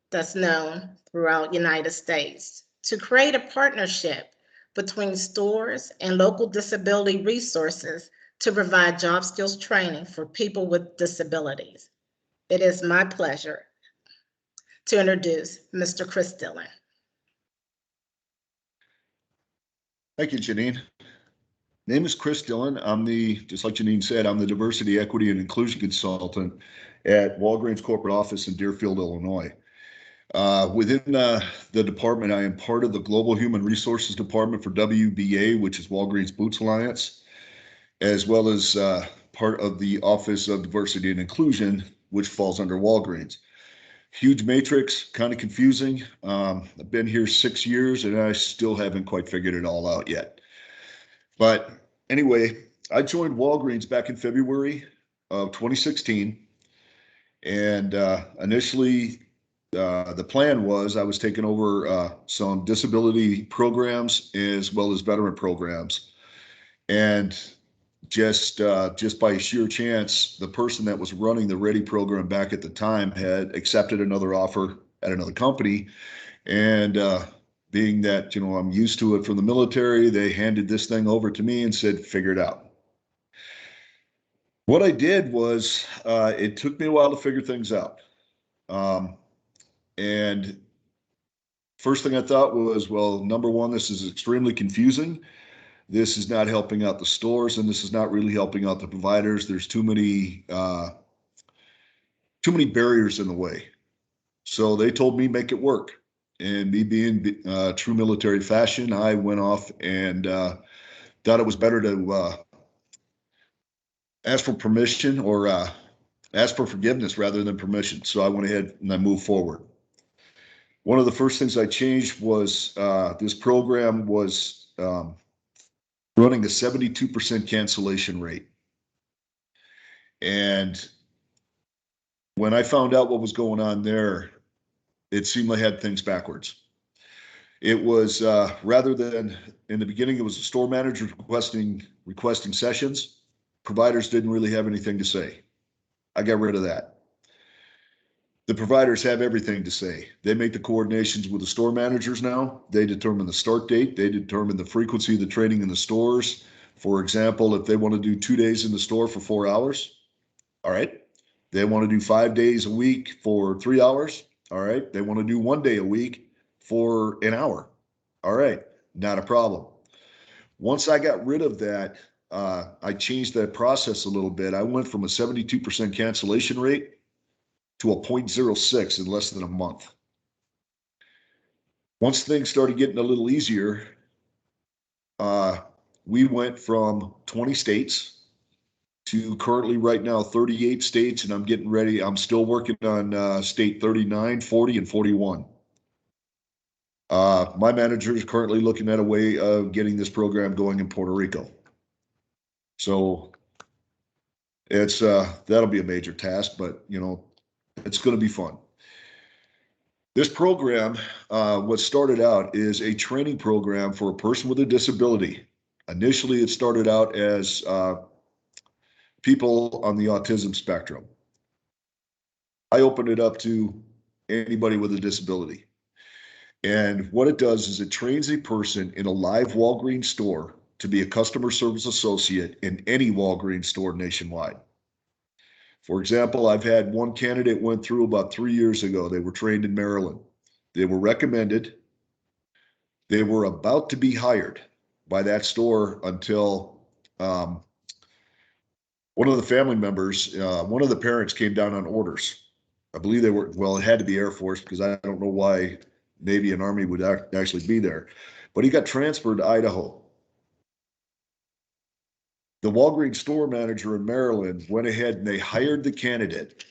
I: that's known throughout United States, to create a partnership between stores and local disability resources to provide job skills training for people with disabilities. It is my pleasure to introduce Mr. Chris Dillon.
H: Thank you, Janine. Name is Chris Dillon. Just like Janine said, I'm the diversity, equity, and inclusion consultant at Walgreens corporate office in Deerfield, Illinois. Within the department, I am part of the Global Human Resources Department for WBA, which is Walgreens Boots Alliance, as well as part of the Office of Diversity and Inclusion, which falls under Walgreens. Huge matrix, kind of confusing. I've been here 6 years and I still haven't quite figured it all out yet. But anyway, I joined Walgreens back in February of 2016. And initially, the plan was I was taking over some disability programs as well as veteran programs. And just by sheer chance, the person that was running the READY program back at the time had accepted another offer at another company. And being that, I'm used to it from the military, they handed this thing over to me and said, figure it out. What I did was, it took me a while to figure things out. And first thing I thought was, well, number one, this is extremely confusing. This is not helping out the stores, and this is not really helping out the providers. There's too many barriers in the way. So they told me make it work. And me being true military fashion, I went off and thought it was better to ask for permission or ask for forgiveness rather than permission. So I went ahead and I moved forward. One of the first things I changed was this program was running a 72% cancellation rate. And when I found out what was going on there, it seemed I had things backwards. It was rather than in the beginning, it was the store managers requesting sessions. Providers didn't really have anything to say. I got rid of that. The providers have everything to say. They make the coordinations with the store managers now. They determine the start date. They determine the frequency of the training in the stores. For example, if they want to do 2 days in the store for 4 hours, all right. They want to do 5 days a week for 3 hours, all right. They want to do 1 day a week for an hour, all right. Not a problem. Once I got rid of that, I changed that process a little bit. I went from a 72% cancellation rate to a 0.06 in less than a month. Once things started getting a little easier, we went from 20 states to currently right now 38 states, and I'm getting ready. I'm still working on state 39, 40, and 41. My manager is currently looking at a way of getting this program going in Puerto Rico. So it's that'll be a major task, but It's going to be fun. This program, what started out is a training program for a person with a disability. Initially, it started out as people on the autism spectrum. I opened it up to anybody with a disability. And what it does is it trains a person in a live Walgreens store to be a customer service associate in any Walgreens store nationwide. For example, I've had one candidate went through about 3 years ago. They were trained in Maryland. They were recommended. They were about to be hired by that store until one of the family members, one of the parents came down on orders. I believe they were, well, it had to be Air Force because I don't know why Navy and Army would actually be there. But he got transferred to Idaho. The Walgreens store manager in Maryland went ahead and they hired the candidate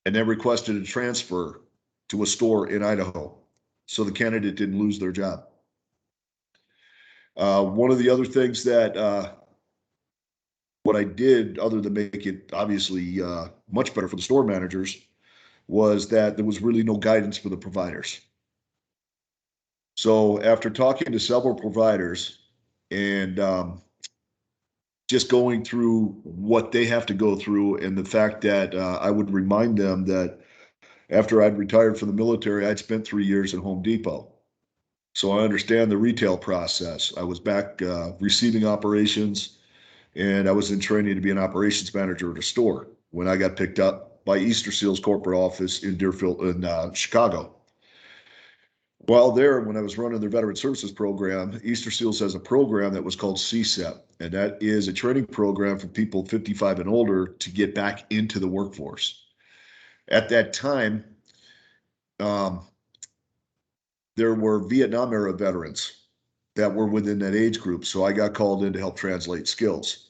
H: and then requested a transfer to a store in Idaho. So the candidate didn't lose their job. One of the other things that what I did, other than make it obviously much better for the store managers, was that there was really no guidance for the providers. So after talking to several providers and just going through what they have to go through, and the fact that I would remind them that after I'd retired from the military, I'd spent 3 years at Home Depot. So I understand the retail process. I was back receiving operations, and I was in training to be an operations manager at a store when I got picked up by Easter Seals corporate office in Deerfield, in Chicago. While there, when I was running their veteran services program, Easter Seals has a program that was called CSEP, and that is a training program for people 55 and older to get back into the workforce. At that time, there were Vietnam era veterans that were within that age group, so I got called in to help translate skills.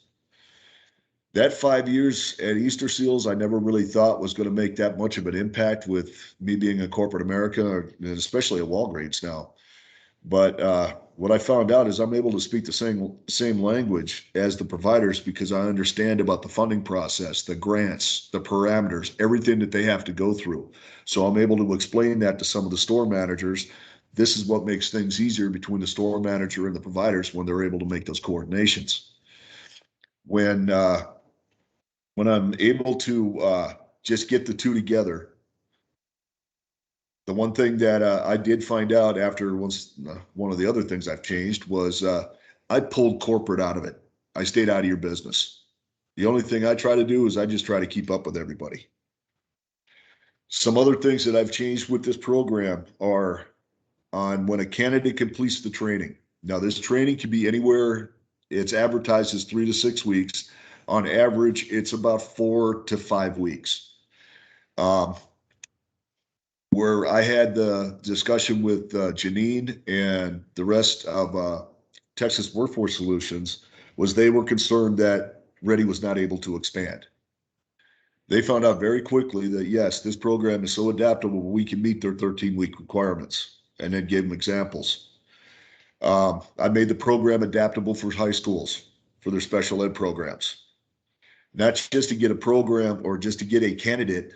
H: That 5 years at Easter Seals, I never really thought was going to make that much of an impact with me being in corporate America, and especially at Walgreens now. But what I found out is I'm able to speak the same language as the providers because I understand about the funding process, the grants, the parameters, everything that they have to go through. So I'm able to explain that to some of the store managers. This is what makes things easier between the store manager and the providers when they're able to make those coordinations. When I'm able to just get the two together, the one thing that I did find out after one of the other things I've changed was I pulled corporate out of it. I stayed out of your business. The only thing I try to do is I just try to keep up with everybody. Some other things that I've changed with this program are on when a candidate completes the training. Now, this training can be anywhere. It's advertised as 3 to 6 weeks. On average, it's about 4 to 5 weeks. Where I had the discussion with Janine and the rest of Texas Workforce Solutions was they were concerned that Ready was not able to expand. They found out very quickly that, yes, this program is so adaptable, we can meet their 13-week requirements, and then gave them examples. I made the program adaptable for high schools, for their special ed programs. Not just to get a program or just to get a candidate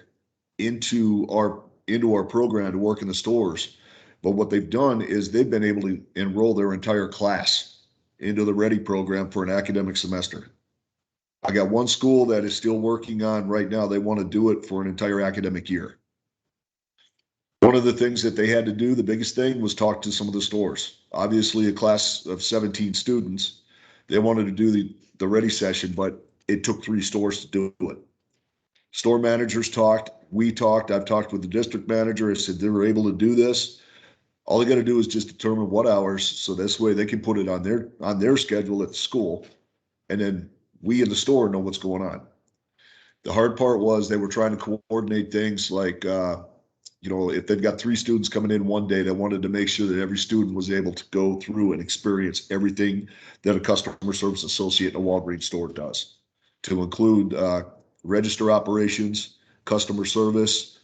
H: into our program to work in the stores. But what they've done is they've been able to enroll their entire class into the Ready program for an academic semester. I got one school that is still working on right now. They want to do it for an entire academic year. One of the things that they had to do, the biggest thing, was talk to some of the stores. Obviously, a class of 17 students, they wanted to do the Ready session, but it took 3 stores to do it. Store managers talked, we talked, I've talked with the district manager. I said they were able to do this. All they got to do is just determine what hours, so this way they can put it on their schedule at the school, and then we in the store know what's going on. The hard part was they were trying to coordinate things like, if they've got 3 students coming in one day, they wanted to make sure that every student was able to go through and experience everything that a customer service associate in a Walgreens store does, to include register operations, customer service,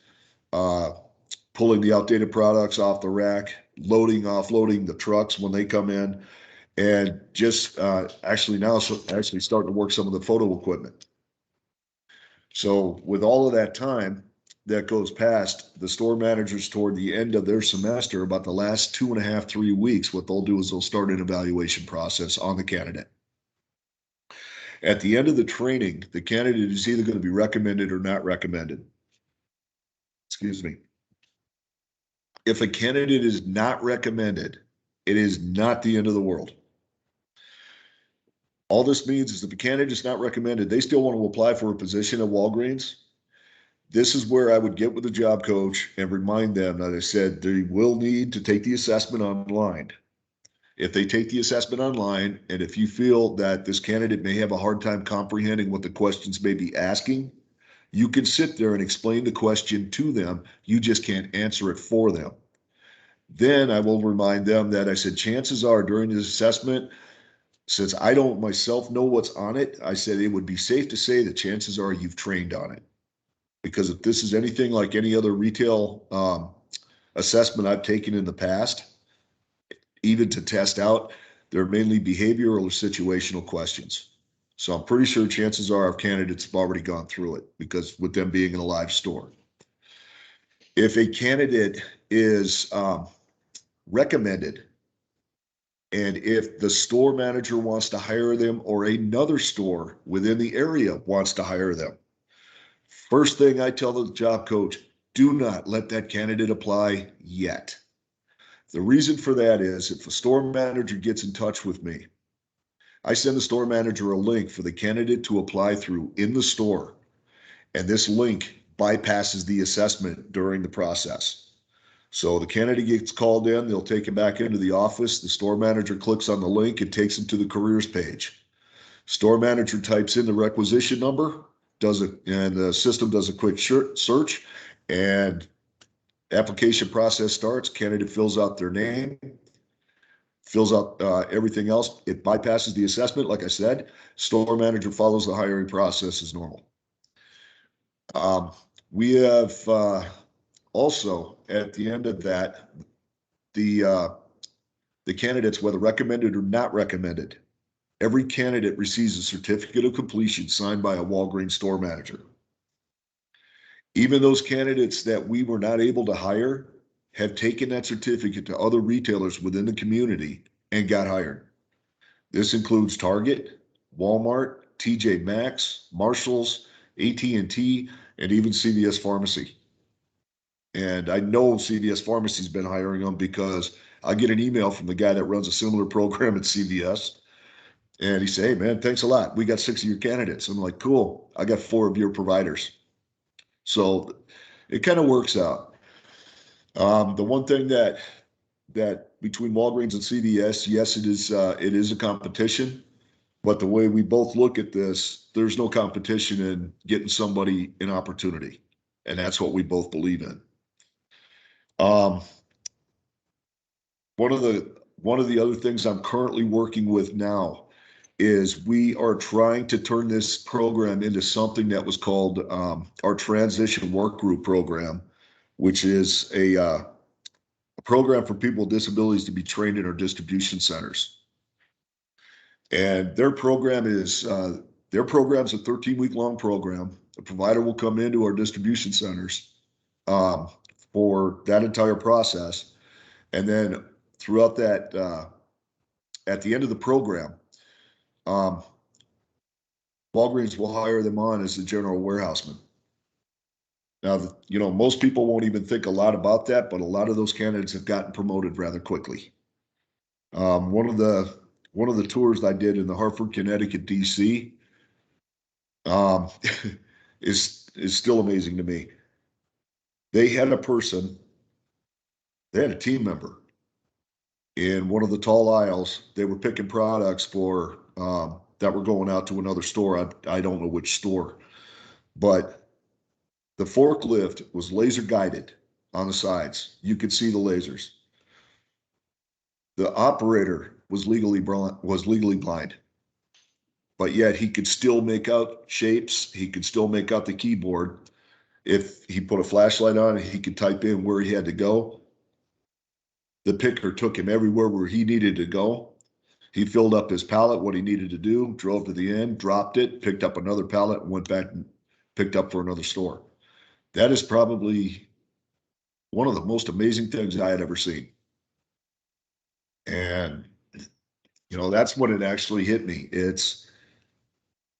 H: pulling the outdated products off the rack, loading, offloading the trucks when they come in, and just actually starting to work some of the photo equipment. So with all of that time, that goes past the store managers toward the end of their semester, about the last 2.5, 3 weeks, what they'll do is they'll start an evaluation process on the candidate. At the end of the training, the candidate is either going to be recommended or not recommended. Excuse me. If a candidate is not recommended, it is not the end of the world. All this means is if a candidate is not recommended, they still want to apply for a position at Walgreens. This is where I would get with the job coach and remind them that I said they will need to take the assessment online. If they take the assessment online, and if you feel that this candidate may have a hard time comprehending what the questions may be asking, you can sit there and explain the question to them. You just can't answer it for them. Then I will remind them that I said, chances are during this assessment, since I don't myself know what's on it, I said it would be safe to say that chances are you've trained on it. Because if this is anything like any other retail assessment I've taken in the past, even to test out, they're mainly behavioral or situational questions. So I'm pretty sure chances are our candidates have already gone through it because with them being in a live store. If a candidate is recommended, and if the store manager wants to hire them or another store within the area wants to hire them, first thing I tell the job coach, do not let that candidate apply yet. The reason for that is if a store manager gets in touch with me, I send the store manager a link for the candidate to apply through in the store. And this link bypasses the assessment during the process. So the candidate gets called in, they'll take him back into the office. The store manager clicks on the link, it takes him to the careers page. Store manager types in the requisition number, and the system does a quick search, and application process starts. Candidate fills out their name, fills out everything else. It bypasses the assessment, like I said. Store manager follows the hiring process as normal. We have also, at the end of that, the candidates, whether recommended or not recommended, every candidate receives a certificate of completion signed by a Walgreens store manager. Even those candidates that we were not able to hire have taken that certificate to other retailers within the community and got hired. This includes Target, Walmart, TJ Maxx, Marshalls, AT&T, and even CVS Pharmacy. And I know CVS Pharmacy's been hiring them because I get an email from the guy that runs a similar program at CVS. And he said, hey, man, thanks a lot. We got 6 of your candidates. I'm like, cool. I got 4 of your providers. So it kind of works out. The one thing that between Walgreens and CVS, yes, it is a competition. But the way we both look at this, there's no competition in getting somebody an opportunity. And that's what we both believe in. One of the other things I'm currently working with now is we are trying to turn this program into something that was called our Transition Work Group program, which is a program for people with disabilities to be trained in our distribution centers. And their program's a 13-week long program. The provider will come into our distribution centers for that entire process. And then throughout that, at the end of the program, Walgreens will hire them on as the general warehouseman. Now, most people won't even think a lot about that, but a lot of those candidates have gotten promoted rather quickly. One of the tours I did in the Hartford, Connecticut, DC, is still amazing to me. They had a team member in one of the tall aisles. They were picking products for that were going out to another store. I don't know which store, but the forklift was laser guided on the sides. You could see the lasers. The operator was legally blind, but yet he could still make out shapes. He could still make out the keyboard. If he put a flashlight on, he could type in where he had to go. The picker took him everywhere where he needed to go. He filled up his pallet, what he needed to do, drove to the end, dropped it, picked up another pallet, and went back and picked up for another store. that is probably one of the most amazing things I had ever seen. And, you know, that's when it actually hit me. It's,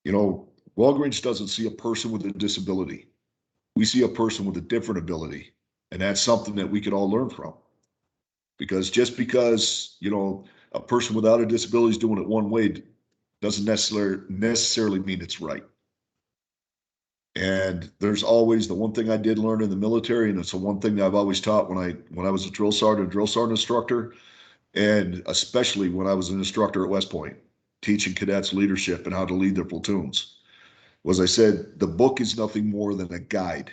H: you know, Walgreens doesn't see a person with a disability. We see a person with a different ability. And that's something that we could all learn from. Because just because, you know, a person without a disability is doing it one way doesn't necessarily mean it's right. And there's always the one thing I did learn in the military, and it's the one thing that I've always taught when I was a drill sergeant instructor, and especially when I was an instructor at West Point, teaching cadets leadership and how to lead their platoons, was I said, the book is nothing more than a guide.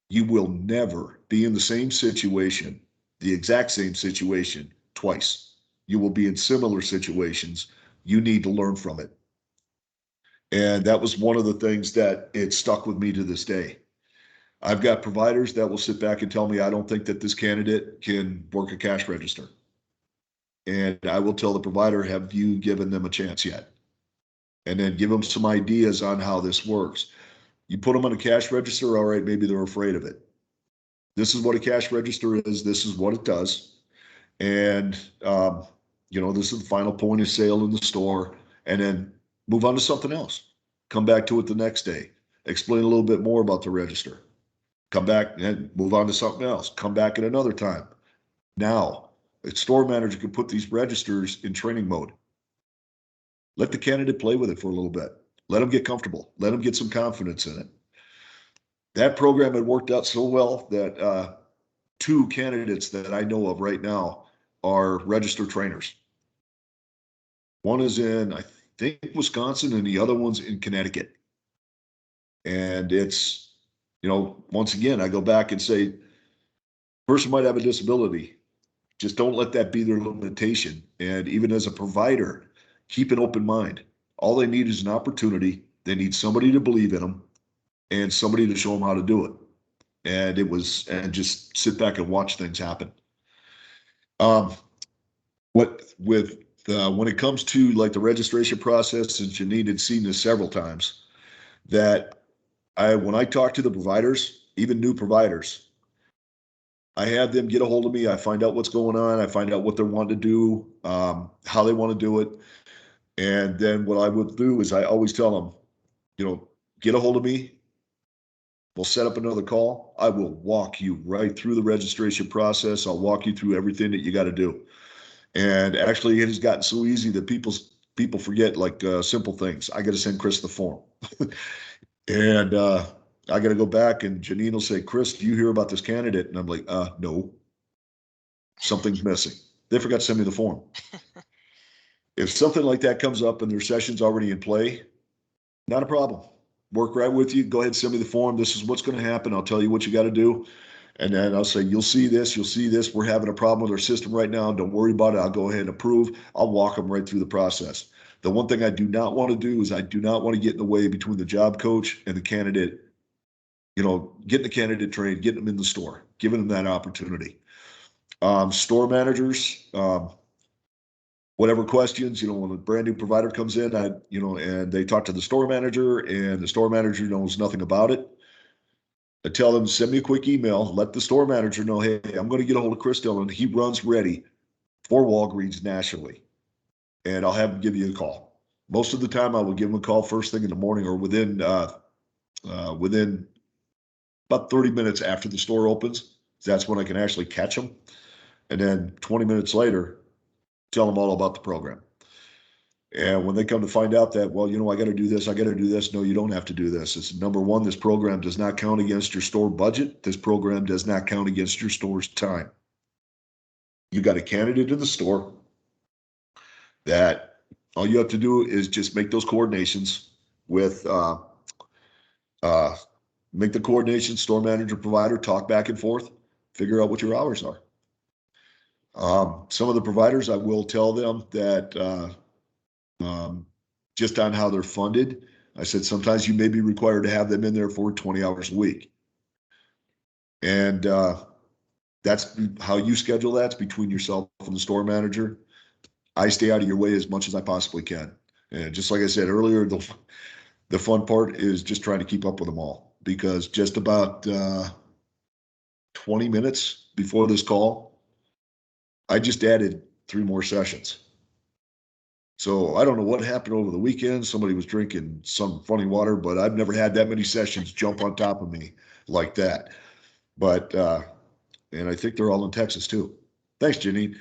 H: You will never be in the same situation, the exact same situation, twice. You will be in similar situations. You need to learn from it. And that was one of the things that it stuck with me to this day. I've got providers that will sit back and tell me, I don't think that this candidate can work a cash register. And I will tell the provider, have you given them a chance yet? And then give them some ideas on how this works. You put them on a cash register, all right, maybe they're afraid of it. This is what a cash register is. This is what it does. And, you know, this is the final point of sale in the store. And then move on to something else. Come back to it the next day. Explain a little bit more about the register. Come back and move on to something else. Come back at another time. Now, a store manager can put these registers in training mode. Let the candidate play with it for a little bit. Let them get comfortable. Let them get some confidence in it. That program had worked out so well that 2 candidates that I know of right now are registered trainers. One is in, I think, Wisconsin, and the other one's in Connecticut. And it's, you know, once again, I go back and say, person might have a disability. Just don't let that be their limitation. And even as a provider, keep an open mind. All they need is an opportunity. They need somebody to believe in them and somebody to show them how to do it. And just sit back and watch things happen. When it comes to like the registration process, and Janine had seen this several times, that when I talk to the providers, even new providers, I have them get a hold of me. I find out what's going on. I find out what they want to do, how they want to do it. And then what I would do is I always tell them, you know, get a hold of me. We'll set up another call. I will walk you right through the registration process. I'll walk you through everything that you got to do. And actually, it has gotten so easy that people forget like simple things. I got to send Chris the form. And I got to go back, and Janine will say, Chris, do you hear about this candidate? And I'm like, no, something's missing. They forgot to send me the form. If something like that comes up and their session's already in play, not a problem. Work right with you. Go ahead and send me the form. This is what's going to happen. I'll tell you what you got to do. And then I'll say, you'll see this, you'll see this. We're having a problem with our system right now. Don't worry about it. I'll go ahead and approve. I'll walk them right through the process. The one thing I do not want to do is I do not want to get in the way between the job coach and the candidate, you know, getting the candidate trained, getting them in the store, giving them that opportunity. Store managers, whatever questions, you know, when a brand new provider comes in, and they talk to the store manager and the store manager knows nothing about it. I tell them, send me a quick email, let the store manager know, hey, I'm going to get a hold of Chris Dillon. He runs ready for Walgreens nationally. And I'll have him give you a call. Most of the time, I will give him a call first thing in the morning or within about 30 minutes after the store opens. That's when I can actually catch them. And then 20 minutes later, tell them all about the program. And when they come to find out that, well, you know, I got to do this, I got to do this. No, you don't have to do this. It's number one, this program does not count against your store budget. This program does not count against your store's time. You got a candidate in the store that all you have to do is just make those coordinations with, make the coordination, store manager, provider, talk back and forth, figure out what your hours are. Some of the providers, I will tell them that, just on how they're funded, I said, sometimes you may be required to have them in there for 20 hours a week. And that's how you schedule that. It's between yourself and the store manager. I stay out of your way as much as I possibly can. And just like I said earlier, the fun part is just trying to keep up with them all. because just about 20 minutes before this call, I just added 3 more sessions. So I don't know what happened over the weekend. Somebody was drinking some funny water, but I've never had that many sessions jump on top of me like that. But, and I think they're all in Texas too. Thanks, Janine.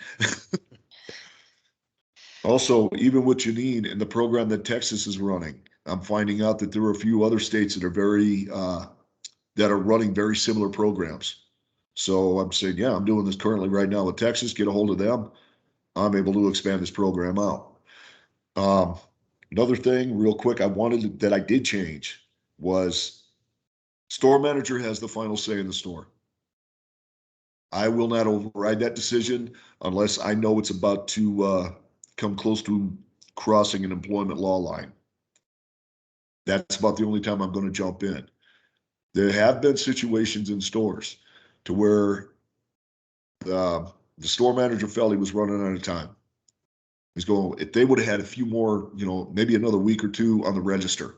H: Also, even with Janine and the program that Texas is running, I'm finding out that there are a few other states that are that are running very similar programs. So I'm saying, yeah, I'm doing this currently right now with Texas. Get a hold of them. I'm able to expand this program out. Another thing, real quick, that I did change was store manager has the final say in the store. I will not override that decision unless I know it's about to come close to crossing an employment law line. That's about the only time I'm going to jump in. There have been situations in stores to where the store manager felt he was running out of time. He's going, if they would have had a few more, maybe another week or 2 on the register,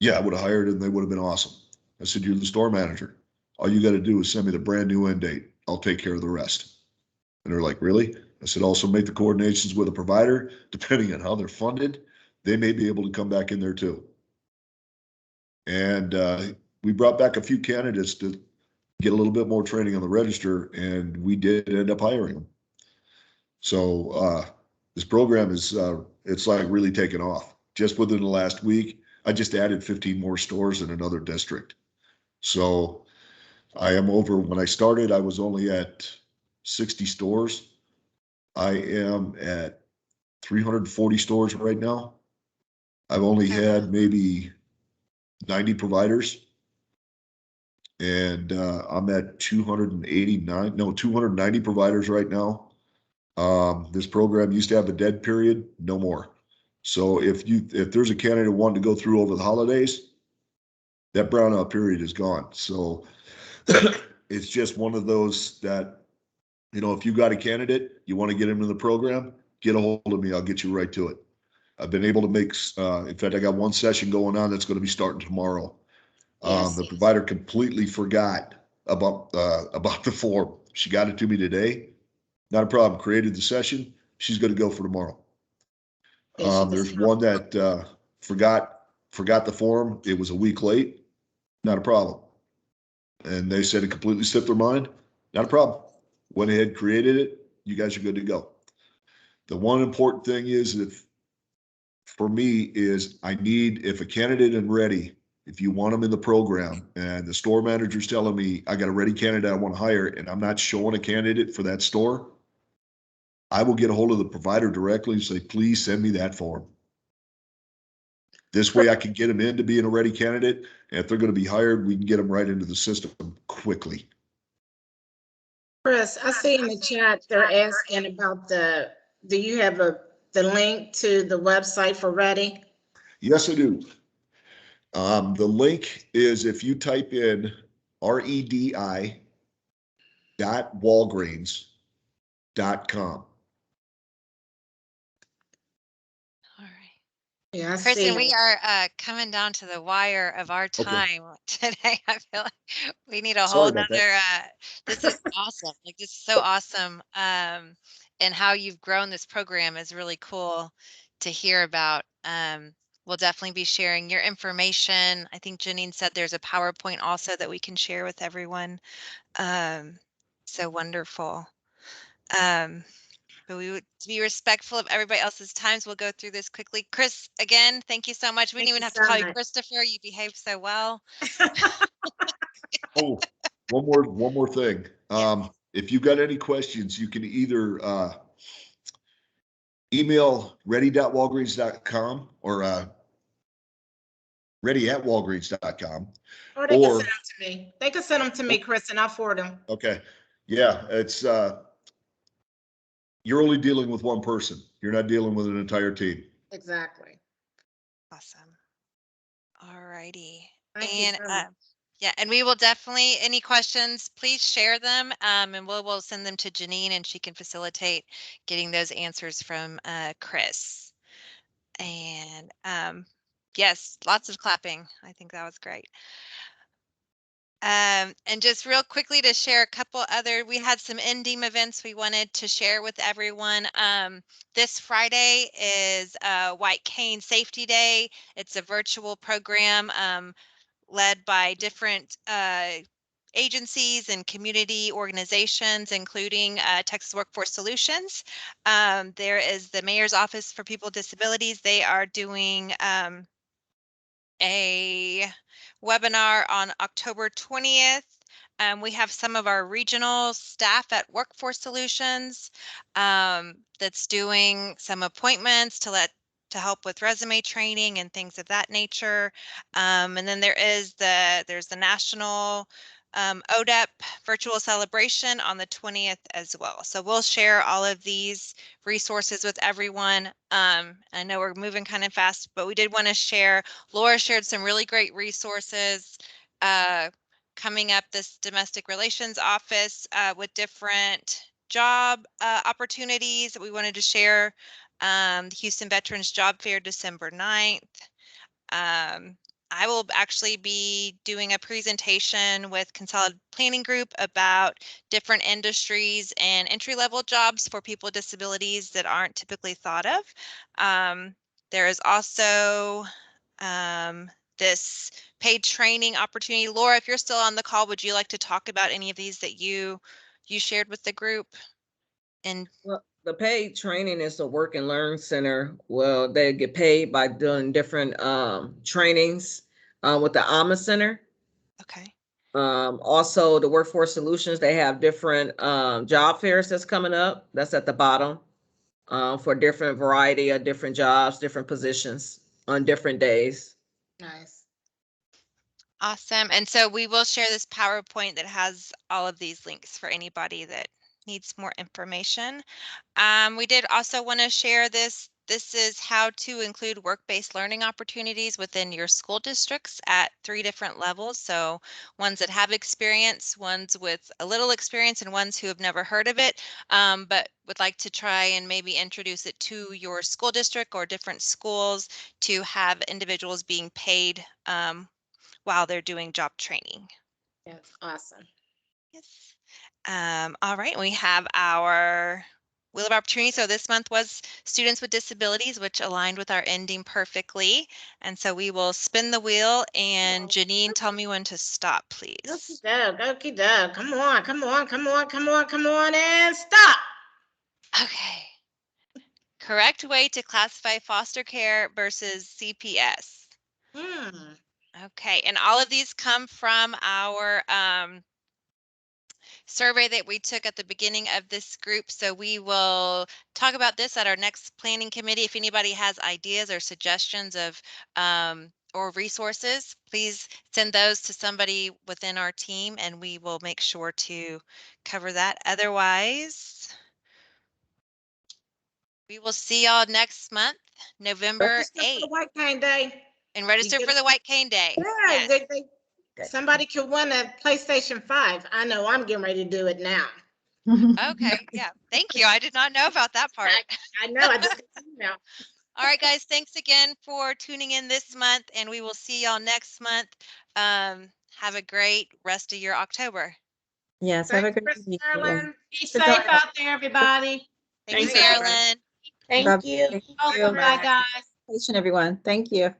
H: yeah, I would have hired and they would have been awesome. I said, you're the store manager. All you got to do is send me the brand new end date. I'll take care of the rest. And they're like, really? I said, also make the coordinations with a provider, depending on how they're funded. They may be able to come back in there too. And we brought back a few candidates to get a little bit more training on the register, and we did end up hiring them. So this program is, it's like really taken off. Just within the last week, I just added 15 more stores in another district. So I am over, when I started, I was only at 60 stores. I am at 340 stores right now. I've only had maybe 90 providers. And I'm at 290 providers right now. This program used to have a dead period, no more. So if there's a candidate wanting to go through over the holidays, that brownout period is gone. So it's just one of those that, if you got a candidate, you want to get him in the program, get a hold of me. I'll get you right to it. I've been able to make, in fact, I got one session going on that's going to be starting tomorrow. The provider completely forgot about the form. She got it to me today. Not a problem. Created the session. She's going to go for tomorrow. There's one that forgot the form. It was a week late. Not a problem. And they said it completely slipped their mind. Not a problem. Went ahead, created it. You guys are good to go. The one important thing is for me is if a candidate is ready, if you want them in the program and the store manager's telling me I got a ready candidate I want to hire and I'm not showing a candidate for that store, I will get a hold of the provider directly and say, please send me that form. This way I can get them in to being a ready candidate. And if they're going to be hired, we can get them right into the system quickly.
I: Chris, I see in the chat they're asking about do you have the link to the website for Ready?
H: Yes, I do. The link is if you type in redi.walgreens.com.
I: Yeah,
F: Kristen, we are coming down to the wire of our time today. I feel like we need a whole nother, this is awesome. Like, this is so awesome. And how you've grown this program is really cool to hear about. We'll definitely be sharing your information. I think Janine said there's a PowerPoint also that we can share with everyone. So wonderful. But we would be respectful of everybody else's times. We'll go through this quickly. Chris, again, thank you so much. We didn't even have to call you Christopher. You behaved so well.
H: Oh, one more thing. If you've got any questions, you can either email ready.walgreens.com or ready@walgreens.com.
I: Or they can send them to me. They can send them to me, Chris, and I'll forward them.
H: Okay. Yeah, it's you're only dealing with one person. You're not dealing with an entire team.
I: Exactly.
F: Awesome. All righty.
I: Thank you so much.
F: Yeah, and we will definitely, any questions, please share them, and we'll send them to Janine and she can facilitate getting those answers from Chris. And Yes, lots of clapping. I think that was great. And just real quickly to share a couple other, we had some NDEAM events we wanted to share with everyone. This Friday is White Cane Safety Day. It's a virtual program led by different agencies and community organizations, including Texas Workforce Solutions. There is the Mayor's Office for People with Disabilities. They are doing a webinar on October 20th. We have some of our regional staff at Workforce Solutions that's doing some appointments to help with resume training and things of that nature. And then there's the national ODEP virtual celebration on the 20th as well. So we'll share all of these resources with everyone. I know we're moving kind of fast, but we did want to share. Laura shared some really great resources coming up, this domestic relations office with different job opportunities that we wanted to share. The Houston Veterans Job Fair, December 9th. I will actually be doing a presentation with Consolidated Planning Group about different industries and entry-level jobs for people with disabilities that aren't typically thought of. There is also this paid training opportunity. Laura, if you're still on the call, would you like to talk about any of these that you shared with the group? And
J: Well, the paid training is the Work and Learn Center. Well, they get paid by doing different trainings with the AMA Center.
F: Okay.
J: Also, the Workforce Solutions, they have different job fairs that's coming up. That's at the bottom for different variety of different jobs, different positions on different days.
I: Nice.
F: Awesome. And so we will share this PowerPoint that has all of these links for anybody that needs more information. We did also want to share this. This is how to include work-based learning opportunities within your school districts at 3 different levels. So ones that have experience, ones with a little experience, and ones who have never heard of it, but would like to try and maybe introduce it to your school district or different schools to have individuals being paid while they're doing job training.
I: That's awesome.
F: Yes. All right, we have our Wheel of Opportunity. So this month was students with disabilities, which aligned with our ending perfectly. And so we will spin the wheel, and Janine, tell me when to stop, please.
I: Okie doke. Come on, come on, come on, come on, come on, and stop.
F: Okay. Correct way to classify foster care versus CPS. Okay, and all of these come from our survey that we took at the beginning of this group. So we will talk about this at our next planning committee. If anybody has ideas or suggestions of or resources, please send those to somebody within our team and we will make sure to cover that. Otherwise, we will see y'all next month, November
I: Register
F: 8th.
I: for the White Cane Day.
F: And register for the White Cane Day.
I: Yeah,
F: Yes.
I: Somebody could win a PlayStation 5. I know I'm getting ready to do it now.
F: Okay, yeah. Thank you. I did not know about that part.
I: I know. I just email.
F: All right, guys. Thanks again for tuning in this month, and we will see y'all next month. Have a great rest of your October.
N: Yes, have a great week.
B: Marilyn. Be safe out there, everybody.
F: Thanks, Marilyn.
N: Thank you.
B: Bye, guys.
N: Everyone. Thank you.